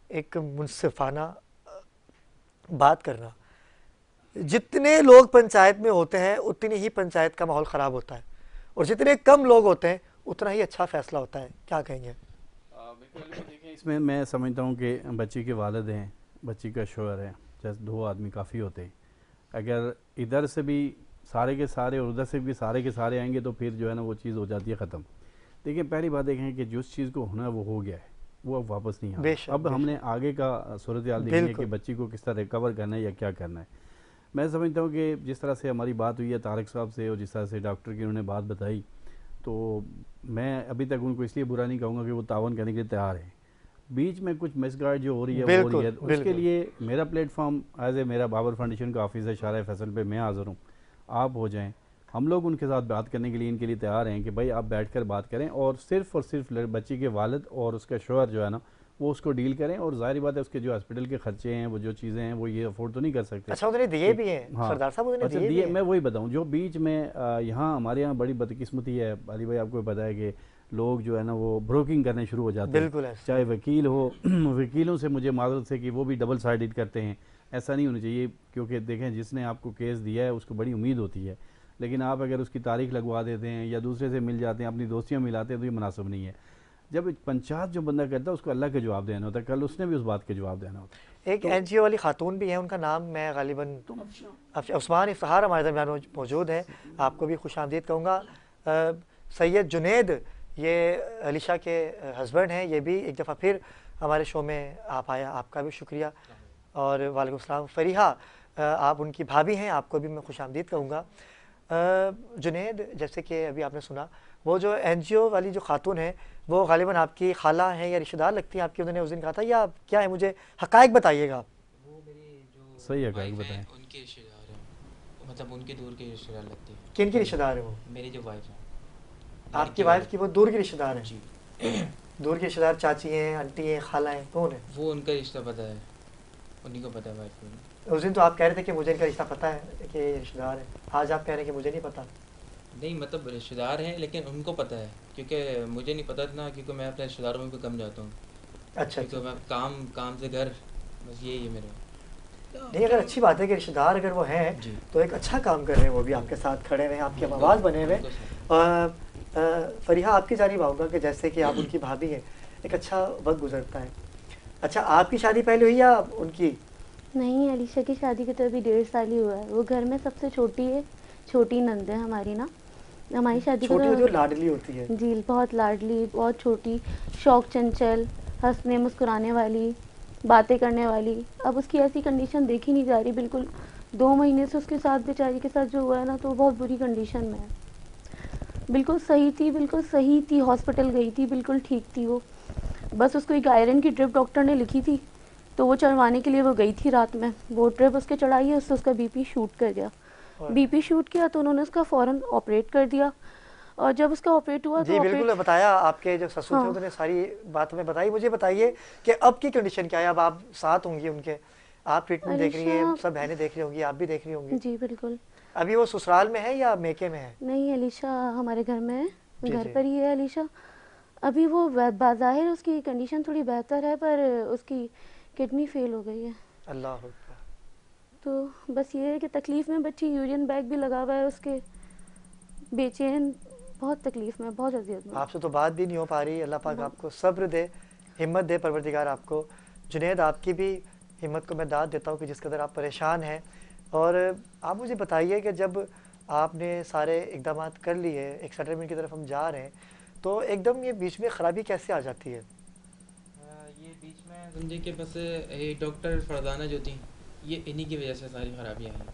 एक मुनसिफाना बात करना, जितने लोग पंचायत में होते हैं उतनी ही पंचायत का माहौल ख़राब होता है, और जितने कम लोग होते हैं उतना ही अच्छा फैसला होता है। क्या कहेंगे? देखें इसमें मैं समझता हूँ कि बच्ची के वालिद हैं, बच्ची का शोहर है, जैसे दो आदमी काफ़ी होते हैं। अगर इधर से भी सारे के सारे और उधर से भी सारे के सारे आएंगे तो फिर जो है ना वो चीज़ हो जाती है ख़त्म। देखिए पहली बात देखें कि जिस चीज़ को होना है वो हो गया है, वो अब वापस नहीं आएगा। अब हमने आगे का सूरत हाल देखनी है कि बच्ची को किस तरह रिकवर करना है या क्या करना है। मैं समझता हूँ कि जिस तरह से हमारी बात हुई है तारिक साहब से और जिस तरह से डॉक्टर की उन्होंने बात बताई, तो मैं अभी तक उनको इसलिए बुरा नहीं कहूँगा कि वो तावन करने के लिए तैयार है। बीच में कुछ मिसगाइड जो हो रही है वो हो रही है, उसके लिए मेरा प्लेटफॉर्म एज ए मेरा बाबर फाउंडेशन का ऑफिस है शारा फैसल पे मैं हाज़िर हूँ। आप हो जाएं, हम लोग उनके साथ बात करने के लिए इनके लिए तैयार हैं कि भाई आप बैठकर बात करें और सिर्फ बच्ची के वालिद और उसका शोहर जो है ना वो उसको डील करें। और जाहिर बात है उसके जो हॉस्पिटल के खर्चे हैं, वो जो चीज़ें हैं वो ये अफोर्ड तो नहीं कर सकते। अच्छा उन्होंने दिए भी हैं? हाँ सरदार साहब उन्होंने दिए भी हैं। मैं वही बताऊँ जो बीच में यहाँ हमारे यहाँ बड़ी बदकिस्मती है अली भाई, आपको पता है कि लोग जो है ना वो ब्रोकिंग करने शुरू हो जाते हैं। बिल्कुल है। चाहे वकील हो वकीलों से मुझे माजरत से कि वो भी डबल साइडेड करते हैं, ऐसा नहीं होना चाहिए। क्योंकि देखें जिसने आपको केस दिया है उसको बड़ी उम्मीद होती है, लेकिन आप अगर उसकी तारीख लगवा देते हैं या दूसरे से मिल जाते हैं, अपनी दोस्तियाँ मिलाते हैं, तो ये मुनासिब नहीं है। जब पंचायत जो बंदा करता है उसको अल्लाह के जवाब देना होता है, कल उसने भी उस बात के जवाब देना होता है। एक NGO वाली खातून भी है, उनका नाम मैं गालिबन उस्मान इफ्तिखार हमारे दरमियान मौजूद है, आपको भी खुश आमदीद कहूँगा। सैयद जुनैद ये अलीशा के हस्बैंड हैं, ये भी एक दफ़ा फिर हमारे शो में आप आया, आपका भी शुक्रिया। और वालेकुम सलाम। फरीहा आप उनकी भाभी हैं, आपको भी मैं खुश आमदीद कहूँगा। जुनैद जैसे कि अभी आपने सुना, वो जो NGO वाली जो खातून है वो गालिबन आपकी खाला हैं या रिश्तेदार लगती हैं आपकी, उन्होंने उस दिन कहा था, या क्या है मुझे हक़ाइक़ बताइएगा। वो मेरी जो सही हक़ाइक़ बताएं। उनके रिश्तेदार हैं, मतलब उनके दूर के रिश्तेदार लगते हैं। किन के रिश्तेदार हैं वो? मेरी जो वाइफ है। आपकी वाइफ की वो दूर के रिश्तेदार हैं? जी दूर के रिश्तेदार चाची हैं, आंटी हैं, खाला हैं, कौन है? वो उनका रिश्ता पता है, उन्हीं को पता है वाइफ को। उस दिन तो आप कह रहे थे कि मुझे इनका रिश्ता पता है कि रिश्तेदार है, आज आप कह रहे हैं कि मुझे नहीं पता। नहीं मतलब रिश्तेदार हैं लेकिन उनको पता है, क्योंकि मुझे नहीं पता था ना, क्योंकि मैं अपने रिश्तेदारों में भी कम जाता हूँ। अच्छा तो मैं काम से घर, बस यही है मेरा। नहीं अगर अच्छी बात है कि रिश्तेदार अगर वो हैं तो एक अच्छा काम कर रहे हैं, वो भी आपके साथ खड़े रहे, आपके आवाज़ बने हुए। फरीहा आपकी जानिब आऊँगा कि जैसे कि आप उनकी भाभी हैं, एक अच्छा वक्त गुजरता है। अच्छा आपकी शादी पहले हुई या उनकी? नहीं, अलीशा की शादी के तो अभी 1.5 साल ही हुआ है। वो घर में सबसे छोटी है, छोटी नंद है हमारी ना, हमारी शादी को छोटी होती है और लाडली होती है। जी, बहुत लाडली, बहुत छोटी, शौक चंचल, हंसने मुस्कुराने वाली, बातें करने वाली। अब उसकी ऐसी कंडीशन देखी नहीं जा रही बिल्कुल। 2 महीने से उसके साथ, बेचारी के साथ जो हुआ है ना, तो बहुत बुरी कंडीशन में है। बिल्कुल सही थी, हॉस्पिटल गई थी, बिल्कुल ठीक थी वो। बस उसको एक आयरन की ड्रिप डॉक्टर ने लिखी थी, तो वो चढ़वाने के लिए वो गई थी रात में। वो ड्रिप उसके चढ़ाई है, उससे उसका बीपी शूट कर गया। बीपी शूट किया तो उन्होंने उसका फ़ौरन ऑपरेट कर दिया। और जब उसका ऑपरेट हुआ जी तो बिल्कुल बताया, आपके जो ससुर थे उन्होंने सारी बात में बताई। मुझे बताइए कि अब की कंडीशन क्या है? अब आप साथ होंगी उनके, आप ट्रीटमेंट देख रही हैं, सब बहनें देख रही होंगी, आप भी देख रही होंगी। जी बिल्कुल। अभी वो ससुराल में है या मेके में है? नहीं, अलीशा हमारे घर में है, घर पर ही है अलीशा। अभी वो बाज़ाहिर उसकी कंडीशन थोड़ी बेहतर है, पर उसकी किडनी फेल हो गई है। अल्लाह अकबर। तो बस ये है कि तकलीफ़ में बच्ची, यूरिन बैग भी लगा हुआ है उसके, बेचैन, बहुत तकलीफ़ में, बहुत अजियत में। आपसे तो बात भी नहीं हो पा रही। अल्लाह पाक आपको सब्र दे, हिम्मत दे परवरदिगार आपको। जुनैद, आपकी भी हिम्मत को मैं दाद देता हूँ कि जिस कदर आप परेशान हैं। और आप मुझे बताइए कि जब आपने सारे इकदाम कर लिए, एक सेटलमेंट की तरफ हम जा रहे हैं, तो एकदम ये बीच में ख़राबी कैसे आ जाती है? ये बीच में समझे कि बस ये डॉक्टर फरदाना जो थी, ये इन्हीं की वजह से सारी खराबियाँ हैं।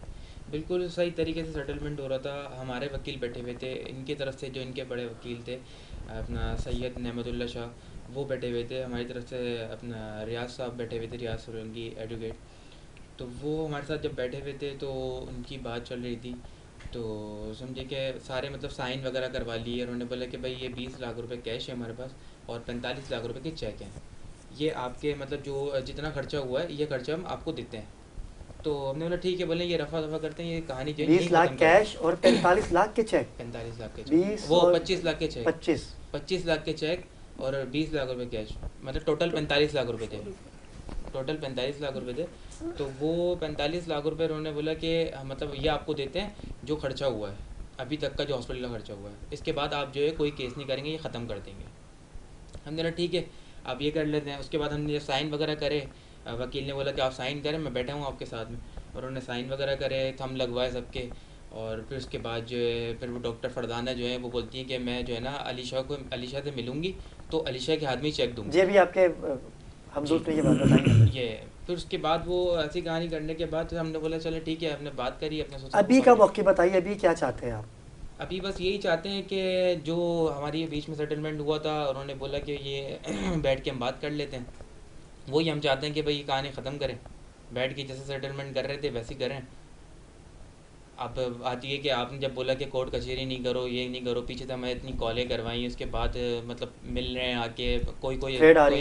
बिल्कुल सही तरीके से सेटलमेंट हो रहा था, हमारे वकील बैठे हुए थे, इनकी तरफ से जो इनके बड़े वकील थे अपना सैयद नेमतुल्ला शाह, वो बैठे हुए थे। हमारी तरफ से अपना रियाज साहब बैठे हुए थे, रियाज सुरंगी एडवोकेट। तो वो हमारे साथ जब बैठे हुए थे तो उनकी बात चल रही थी, तो समझे कि सारे मतलब साइन वगैरह करवा लिए। उन्होंने बोला कि भाई ये 20 लाख रुपए कैश है हमारे पास और 45 लाख रुपए के चेक हैं, ये आपके मतलब जो जितना खर्चा हुआ है ये खर्चा हम आपको देते हैं। तो हमने बोला ठीक है, बोले ये रफा दफा करते हैं, ये कहानी जो 20 लाख कैश और 45 लाख के चेक। 45 लाख के चेक, 20 वो और 25 लाख के चेक, 25 लाख के चेक और 20 लाख रुपए कैश, मतलब टोटल 45 लाख रुपए थे, टोटल 45 लाख रुपए थे। तो वो 45 लाख रुपए उन्होंने बोला कि मतलब ये आपको देते हैं जो खर्चा हुआ है अभी तक का, जो हॉस्पिटल का खर्चा हुआ है, इसके बाद आप जो है कोई केस नहीं करेंगे, ये ख़त्म कर देंगे। हमने बोला ठीक है आप ये कर लेते हैं। उसके बाद हमने ये साइन वगैरह करे, वकील ने बोला कि आप साइन करें, मैं बैठा हूँ आपके साथ में, और उन्होंने साइन वगैरह करे, थंब लगवाए सबके। और फिर उसके बाद जो है फिर वो डॉक्टर फरदाना जो है वो बोलती है कि मैं जो है ना अलीशा से मिलूँगी तो अलीशा के हाथ में ही चेक दूँगी। जी, अभी आपके हम दूसरे की बात बताएंगे। ये फिर उसके बाद वो ऐसी कहानी करने के बाद हमने बोला चलो ठीक है, हमने बात करी अपने ससुर। अभी का मौके बताइए, अभी क्या चाहते हैं आप? अभी बस यही चाहते हैं कि जो हमारी बीच में सेटलमेंट हुआ था, उन्होंने बोला कि ये बैठ के हम बात कर लेते हैं, वही हम चाहते हैं कि भाई ये कहानी ख़त्म करें, बैठ के जैसे सेटलमेंट कर रहे थे वैसे करें। अब आती है कि आपने जब बोला कि कोर्ट कचहरी नहीं करो, ये नहीं करो, पीछे तो हमें इतनी कॉलें करवाई, उसके बाद मतलब मिल रहे हैं आके, कोई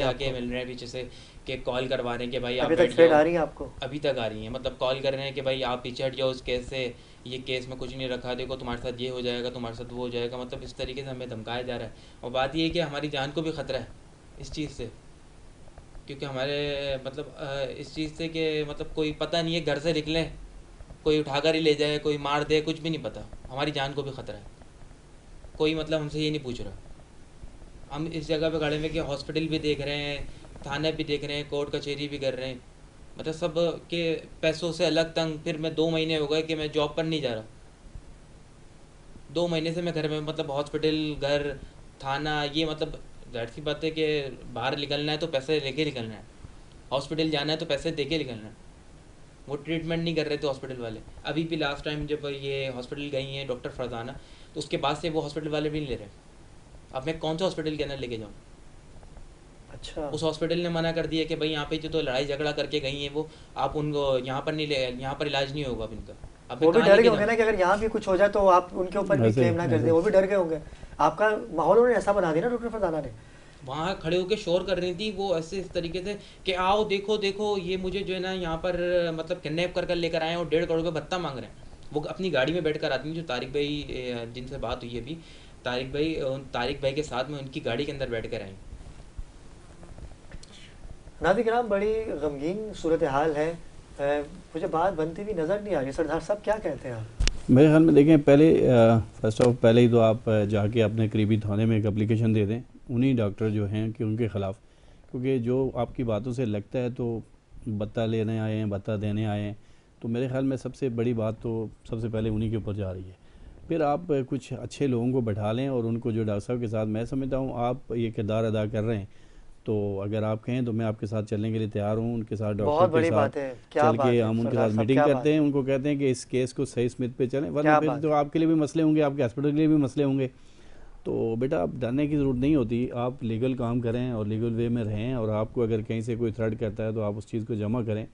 आके मिल रहे हैं पीछे से कि कॉल करवा रहे हैं कि भाई आप बैठ जाओ। आ रही है आपको? अभी तक आ रही हैं, मतलब कॉल कर रहे हैं कि भाई आप पीछे हट जाओ उस केस से, ये केस में कुछ नहीं रखा, देखो तुम्हारे साथ ये हो जाएगा, तुम्हारे साथ वो हो जाएगा, मतलब इस तरीके से हमें धमकाया जा रहा है। और बात ये है कि हमारी जान को भी ख़तरा है इस चीज़ से, क्योंकि हमारे मतलब इस चीज़ से कि मतलब कोई पता नहीं है, घर से निकलें कोई उठाकर ही ले जाए, कोई मार दे, कुछ भी नहीं पता, हमारी जान को भी ख़तरा है। कोई मतलब हमसे ये नहीं पूछ रहा। हम इस जगह पे खड़े हैं कि हॉस्पिटल भी देख रहे हैं, थाने भी देख रहे हैं, कोर्ट कचहरी भी कर रहे हैं, मतलब सब के पैसों से अलग तंग। फिर मैं 2 महीने हो गए कि मैं जॉब पर नहीं जा रहा, 2 महीने से मैं घर में, मतलब हॉस्पिटल, घर, थाना, ये मतलब जाहिर सी बात है कि बाहर निकलना है तो पैसे लेके निकलना है, हॉस्पिटल जाना है तो पैसे दे के निकलना है। वो ट्रीटमेंट नहीं कर रहे थे हॉस्पिटल वाले। अभी भी लास्ट टाइम जब ये हॉस्पिटल गई हैं डॉक्टर फरदाना, तो उसके बाद से वो हॉस्पिटल वाले भी नहीं ले रहे। अब मैं कौन सा हॉस्पिटल के अंदर लेके जाऊँ? अच्छा, उस हॉस्पिटल ने मना कर दिया कि भाई यहाँ पे जो तो लड़ाई झगड़ा करके गई हैं वो, आप उनको यहाँ पर नहीं ले, यहाँ पर इलाज नहीं होगा अब इनका। अब वो भी डर गए होंगे ना कि अगर यहाँ भी कुछ हो जाए तो आप उनके ऊपर भी क्लेम ना कर दें, वो भी डर गए होंगे। आपका माहौल उन्होंने ऐसा बना दिया ना डॉक्टर फरदाना ने। वहाँ खड़े होकर शोर कर रही थी वो ऐसे इस तरीके से कि आओ देखो देखो, ये मुझे जो है ना यहाँ पर मतलब किडनैप कर लेकर आए और 1.5 करोड़ रुपये भत्ता मांग रहे हैं। वो अपनी गाड़ी में बैठ कर आती हैं, जो तारिक भाई जिनसे बात हुई है अभी, तारिक भाई के साथ में उनकी गाड़ी के अंदर बैठ कर आई। नाज़रीन, बड़ी गमगीन सूरत हाल है, मुझे बात बनती हुई नज़र नहीं आ रही। सरदार साहब क्या कहते हैं आप? मेरे ख्याल में देखें, पहले फर्स्ट ऑफ पहले ही तो आप जाके अपने करीबी थाने में एक एप्लीकेशन दे दें उन्हीं डॉक्टर जो हैं कि उनके ख़िलाफ़, क्योंकि जो आपकी बातों से लगता है तो भत्ता लेने आए हैं, भत्ता देने आए हैं, तो मेरे ख्याल में सबसे बड़ी बात तो सबसे पहले उन्हीं के ऊपर जा रही है। फिर आप कुछ अच्छे लोगों को बैठा लें और उनको, जो डॉक्टर साहब के साथ मैं समझता हूँ आप ये किरदार अदा कर रहे हैं, तो अगर आप कहें तो मैं आपके साथ चलने के लिए तैयार हूँ। उनके साथ डॉक्टर के साथ चल के हम उनके साथ मीटिंग करते हैं, उनको कहते हैं कि इस केस को सही स्मिथ पे चलें, वरना फिर तो आपके लिए भी मसले होंगे, आपके हॉस्पिटल के लिए भी मसले होंगे। तो बेटा आप डरने की ज़रूरत नहीं होती, आप लीगल काम करें और लीगल वे में रहें, और आपको अगर कहीं से कोई थ्रेट करता है तो आप उस चीज़ को जमा करें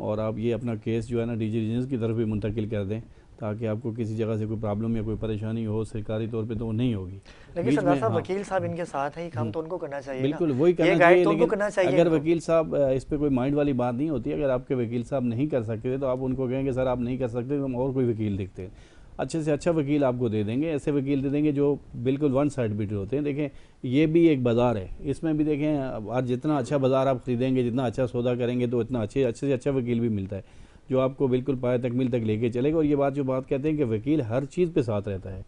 और आप ये अपना केस जो है ना डीजी रीजन्स की तरफ भी मुंतकिल कर दें, ताकि आपको किसी जगह से कोई प्रॉब्लम या कोई परेशानी हो सरकारी तौर पे तो वो नहीं होगी। लेकिन सरदार साहब वकील साहब इनके साथ हैं, काम तो उनको करना चाहिए। बिल्कुल वही करना चाहिए, लेकिन अगर वकील साहब इस पे कोई माइंड वाली बात नहीं होती, अगर आपके वकील साहब नहीं कर सकते तो आप उनको कहेंगे सर आप नहीं कर सकते तो हम और कोई वकील देखते हैं, अच्छे से अच्छा वकील आपको दे देंगे, ऐसे वकील दे देंगे जो बिल्कुल वन साइड बिट होते हैं। देखें ये भी एक बाज़ार है, इसमें भी देखें आज जितना अच्छा बाज़ार आप ख़रीदेंगे, जितना अच्छा सौदा करेंगे तो इतना अच्छे से अच्छा वकील भी मिलता है जो आपको बिल्कुल पाए तकमील तक लेके चलेगा। और ये बात जो बात कहते हैं कि वकील हर चीज़ पे साथ रहता है,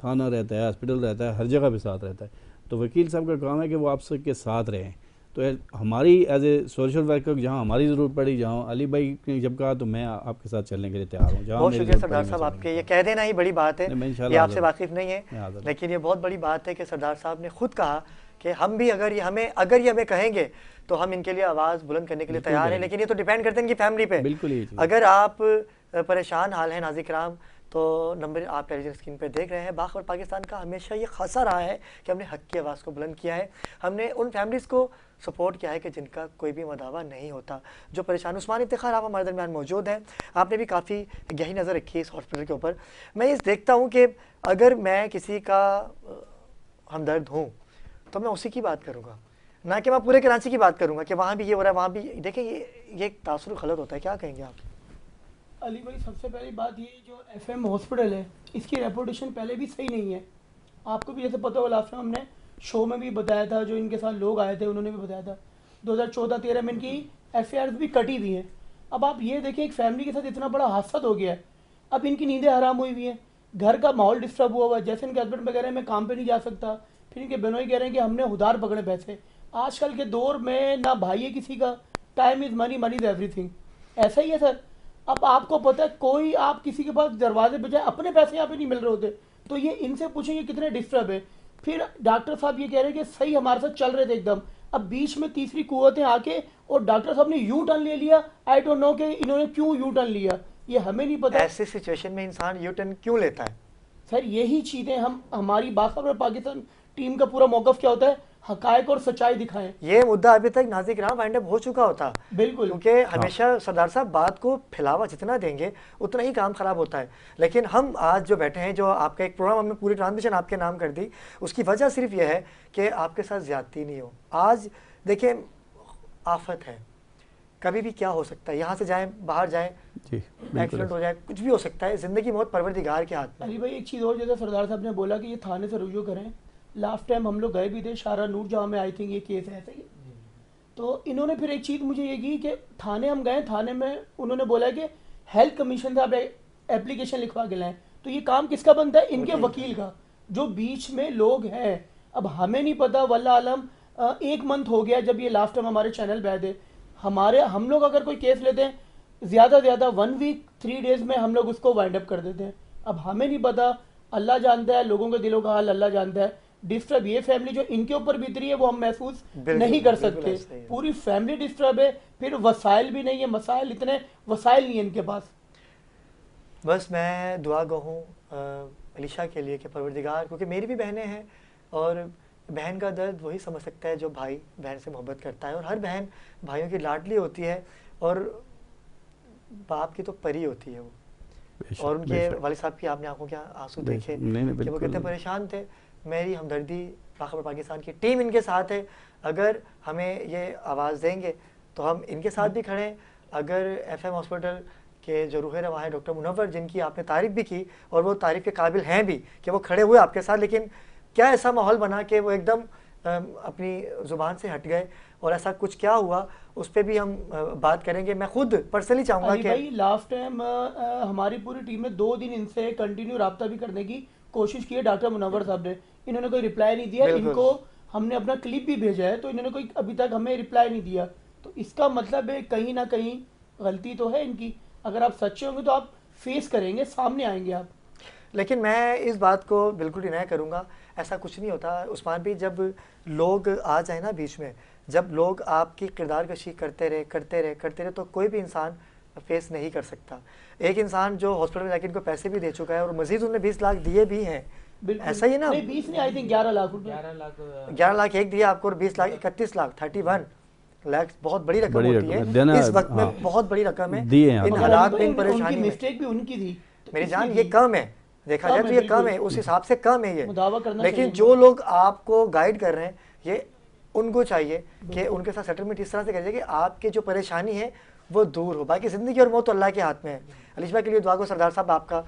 थाना रहता है, हॉस्पिटल रहता है, हर जगह पे साथ रहता है, तो वकील साहब का काम है कि वो आप सबके साथ रहें। तो हमारी एज ए सोशल वर्कर जहाँ हमारी ज़रूरत पड़ी, जहाँ अली भाई ने जब कहा तो मैं आपके साथ चलने के लिए तैयार हूँ। बहुत शुक्रिया सरदार साहब, आपके ये कह देना ही बड़ी बात है, ये आपसे वाकिफ़ नहीं है, लेकिन ये बहुत बड़ी बात है कि सरदार साहब ने खुद कहा कि हम भी अगर ये हमें कहेंगे तो हम इनके लिए आवाज़ बुलंद करने के लिए तैयार हैं, लेकिन ये तो डिपेंड करते हैं इनकी फैमिली पे। बिल्कुल अगर आप परेशान हाल हैं नाज़िर किराम, तो नंबर आप टेलीविजन स्क्रीन पे देख रहे हैं। बाखबर पाकिस्तान का हमेशा ये खासा रहा है कि हमने हक़ की आवाज़ को बुलंद किया है, हमने उन फैमिलीज़ को सपोर्ट किया है कि जिनका कोई भी मदावा नहीं होता, जो परेशान। उस्मान इफ्तिखार आप हमारे दरमियान मौजूद हैं, आपने भी काफ़ी गहरी नज़र रखी है इस हॉस्पिटल के ऊपर। मैं ये देखता हूँ कि अगर मैं किसी का हमदर्द हूँ तो मैं उसी की बात करूँगा, ना कि मैं पूरे कराची की बात करूँगा कि वहाँ भी ये हो रहा है, वहाँ भी। देखें ये तासुर गलत होता है, क्या कहेंगे आप? अली भाई सबसे पहली बात ये जो FM हॉस्पिटल है इसकी रेपुटेशन पहले भी सही नहीं है। आपको भी जैसे पता हो, लास्ट टाइम हमने शो में भी बताया था, जो इनके साथ लोग आए थे उन्होंने भी बताया था 2014-13 में इनकी FIR भी कटी हुई हैं। अब आप ये देखें एक फैमिली के साथ इतना बड़ा हादसा हो गया है, अब इनकी नींदें हराम हुई हुई हैं, घर का माहौल डिस्टर्ब हुआ हुआ है। जैसे इनके हस्बैंड वगैरह में काम पर नहीं जा सकता, फिर इनके बहनोई कह रहे हैं कि हमने उधार पकड़े पैसे। आजकल के दौर में ना भाई है किसी का, time is money, money is everything, ऐसा ही है सर। अब आपको पता है कोई आप किसी के पास दरवाजे पे जाए, अपने पैसे यहाँ पे नहीं मिल रहे होते, तो ये इनसे पूछेंगे कितने डिस्टर्ब है। फिर डॉक्टर साहब ये कह रहे हैं कि सही हमारे साथ चल रहे थे एकदम, अब बीच में तीसरी कुव्वतें आके और डॉक्टर साहब ने यू टर्न ले लिया। आई डोंट नो कि इन्होंने क्यों यू टर्न लिया, ये हमें नहीं पता। ऐसी सिचुएशन में इंसान यू टर्न क्यों लेता है सर? यही चीज़ें हमारी बाखबर पाकिस्तान टीम का पूरा मौक़िफ़ क्या होता है, हकायक और सच्चाई दिखाएं। ये मुद्दा अभी तक नाज़िर किराम वाइंड अप हो चुका होता, बिल्कुल, क्योंकि हमेशा सरदार साहब बात को फैलावा जितना देंगे उतना ही काम खराब होता है। लेकिन हम आज जो बैठे हैं, जो आपका एक प्रोग्राम हमने पूरी ट्रांसमिशन आपके नाम कर दी, उसकी वजह सिर्फ यह है कि आपके साथ ज्यादती नहीं हो। आज देखिए आफत है, कभी भी क्या हो सकता है, यहाँ से जाएं बाहर जाएं, एक्सीडेंट हो जाए, कुछ भी हो सकता है। जिंदगी मौत परवरदिगार के हाथ में। अली भाई एक चीज़ और, जैसे सरदार साहब ने बोला कि ये थाने से रुजू करें, लास्ट टाइम हम लोग गए भी थे शारा नूर जहाँ में आई थिंक ये केस है, सही। तो इन्होंने फिर एक चीज़ मुझे ये की कि थाने हम गए, थाने में उन्होंने बोला कि हेल्थ कमीशन से आप एप्लीकेशन लिखवा के लाएं। तो ये काम किसका बनता है? इनके वकील का, जो बीच में लोग हैं। अब हमें नहीं पता, वल्लाह आलम 1 मंथ हो गया जब ये लास्ट टाइम हमारे चैनल पे आए थे। हम लोग अगर कोई केस लेते हैं ज़्यादा 1 वीक 3 डेज़ में हम लोग उसको वाइंड अप कर देते हैं। अब हमें नहीं पता, अल्लाह जानता है, लोगों के दिलों का हाल अल्लाह जानता है। डिस्टर्ब ये फैमिली जो इनके ऊपर बीत रही है वो हम महसूस नहीं कर सकते, पूरी फैमिली डिस्टर्ब है। फिर वसाइल भी नहीं है, मसाइल इतने वसाइल नहीं है इनके पास। बस मैं दुआ गहूँ अलीशा के लिए कि परवरदिगार, क्योंकि मेरी भी बहनें हैं और बहन का दर्द वही समझ सकता है जो भाई बहन से मोहब्बत करता है, और हर बहन भाइयों की लाडली होती है और बाप की तो परी होती है वो। और उनके वालिद साहब की आपने आंखों के आंसू देखे कि वो कितने परेशान थे। मेरी हमदर्दी बाखबर पाकिस्तान की टीम इनके साथ है, अगर हमें ये आवाज़ देंगे तो हम इनके साथ भी खड़े हैं। अगर FM हॉस्पिटल के जो रूह रवां हैं डॉक्टर मुनव्वर, जिनकी आपने तारीफ़ भी की और वो तारीफ़ के काबिल हैं भी कि वो खड़े हुए आपके साथ, लेकिन क्या ऐसा माहौल बना कि वो एकदम अपनी ज़ुबान से हट गए, और ऐसा कुछ क्या हुआ उस पर भी हम बात करेंगे। मैं खुद पर्सनली चाहूँगा कि भाई लास्ट टाइम हमारी पूरी टीम ने 2 दिन इनसे कंटिन्यू रब्ता भी करने की कोशिश की है डॉक्टर मुनव्वर साहब ने, इन्होंने कोई रिप्लाई नहीं दिया। इनको हमने अपना क्लिप भी भेजा है तो इन्होंने कोई अभी तक हमें रिप्लाई नहीं दिया। तो इसका मतलब है कहीं ना कहीं गलती तो है इनकी। अगर आप सच्चे होंगे तो आप फेस करेंगे, सामने आएंगे आप। लेकिन मैं इस बात को बिल्कुल डिनाई करूँगा, ऐसा कुछ नहीं होता उस्मान भी। जब लोग आ जाए ना बीच में, जब लोग आपकी किरदार कशी करते रहे तो कोई भी इंसान फेस नहीं कर सकता। एक इंसान जो हॉस्पिटल में जाके इनको पैसे भी दे चुका है और मजीद उन्हें 20 लाख दिए भी हैं, ऐसा ही ना? नहीं 20 नहीं, आई थिंक 11 लाख रुपए, 11 लाख एक दिया आपको और 20 लाख 31 लाख 31 लाख बहुत बड़ी रकम होती है इस वक्त में, बहुत बड़ी रकम है इन हालात में, इन परेशानी में। मिस्टेक भी उनकी थी मेरी जान, ये कम है, देखा जाए तो ये कम है, उस हिसाब से कम है ये। लेकिन जो लोग आपको गाइड कर रहे हैं, ये उनको चाहिए कि उनके साथ सेटलमेंट इस तरह से करिए कि आपकी जो परेशानी है वो दूर हो। बाकी ज़िंदगी और मौत तो अल्लाह के हाथ में है। अलीश भाई के लिए दुआ को सरदार साहब आपका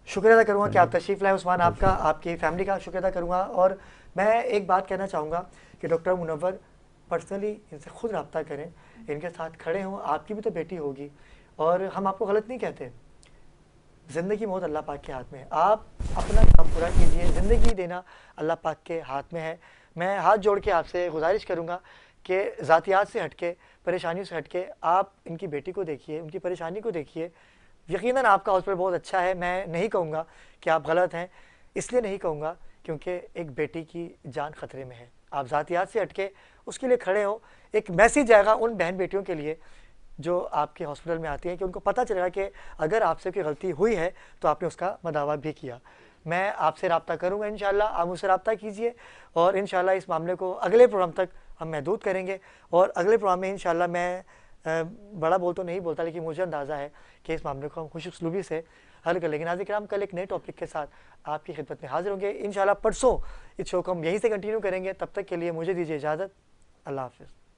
शुक्र अदा करूँगा कि आप तशरीफ़ लाए, उस्मान आपका, आपकी फैमिली का शुक्र अदा करूँगा। और मैं एक बात कहना चाहूँगा कि डॉक्टर मुनव्वर पर्सनली इनसे खुद रब्ता करें, इनके साथ खड़े हों। आपकी भी तो बेटी होगी और हम आपको गलत नहीं कहते। ज़िंदगी मौत अल्लाह पाक के हाथ में है, आप अपना काम पूरा कीजिए। ज़िंदगी देना अल्लाह पाक के हाथ में है। मैं हाथ जोड़ के आपसे गुजारिश करूँगा कि ज़ातियात से हटके, परेशानियों से हटके आप इनकी बेटी को देखिए, उनकी परेशानी को देखिए। यकीनन आपका हॉस्पिटल बहुत अच्छा है, मैं नहीं कहूँगा कि आप गलत हैं, इसलिए नहीं कहूँगा क्योंकि एक बेटी की जान ख़तरे में है। आप ज़ातियात से हटके उसके लिए खड़े हो। एक मैसेज आएगा उन बहन बेटियों के लिए जो आपके हॉस्पिटल में आती हैं कि उनको पता चलेगा कि अगर आपसे कोई गलती हुई है तो आपने उसका मदावा भी किया। मैं आपसे रब्ता करूँगा इंशाल्लाह, आप मुझसे रब्ता कीजिए और इंशाल्लाह इस मामले को अगले प्रोग्राम तक हम महदूद करेंगे। और अगले प्रोग्राम में इंशाल्लाह मैं बड़ा बोल तो नहीं बोलता, लेकिन मुझे अंदाज़ा है कि इस मामले को हम खुश उसलूबी से हल कर लेंगे। नाज़रीन किराम, कल एक नए टॉपिक के साथ आपकी खिदमत में हाजिर होंगे इंशाल्लाह। परसों इस शो को हम यहीं से कंटिन्यू करेंगे। तब तक के लिए मुझे दीजिए इजाज़त। अल्लाह हाफ़िज़।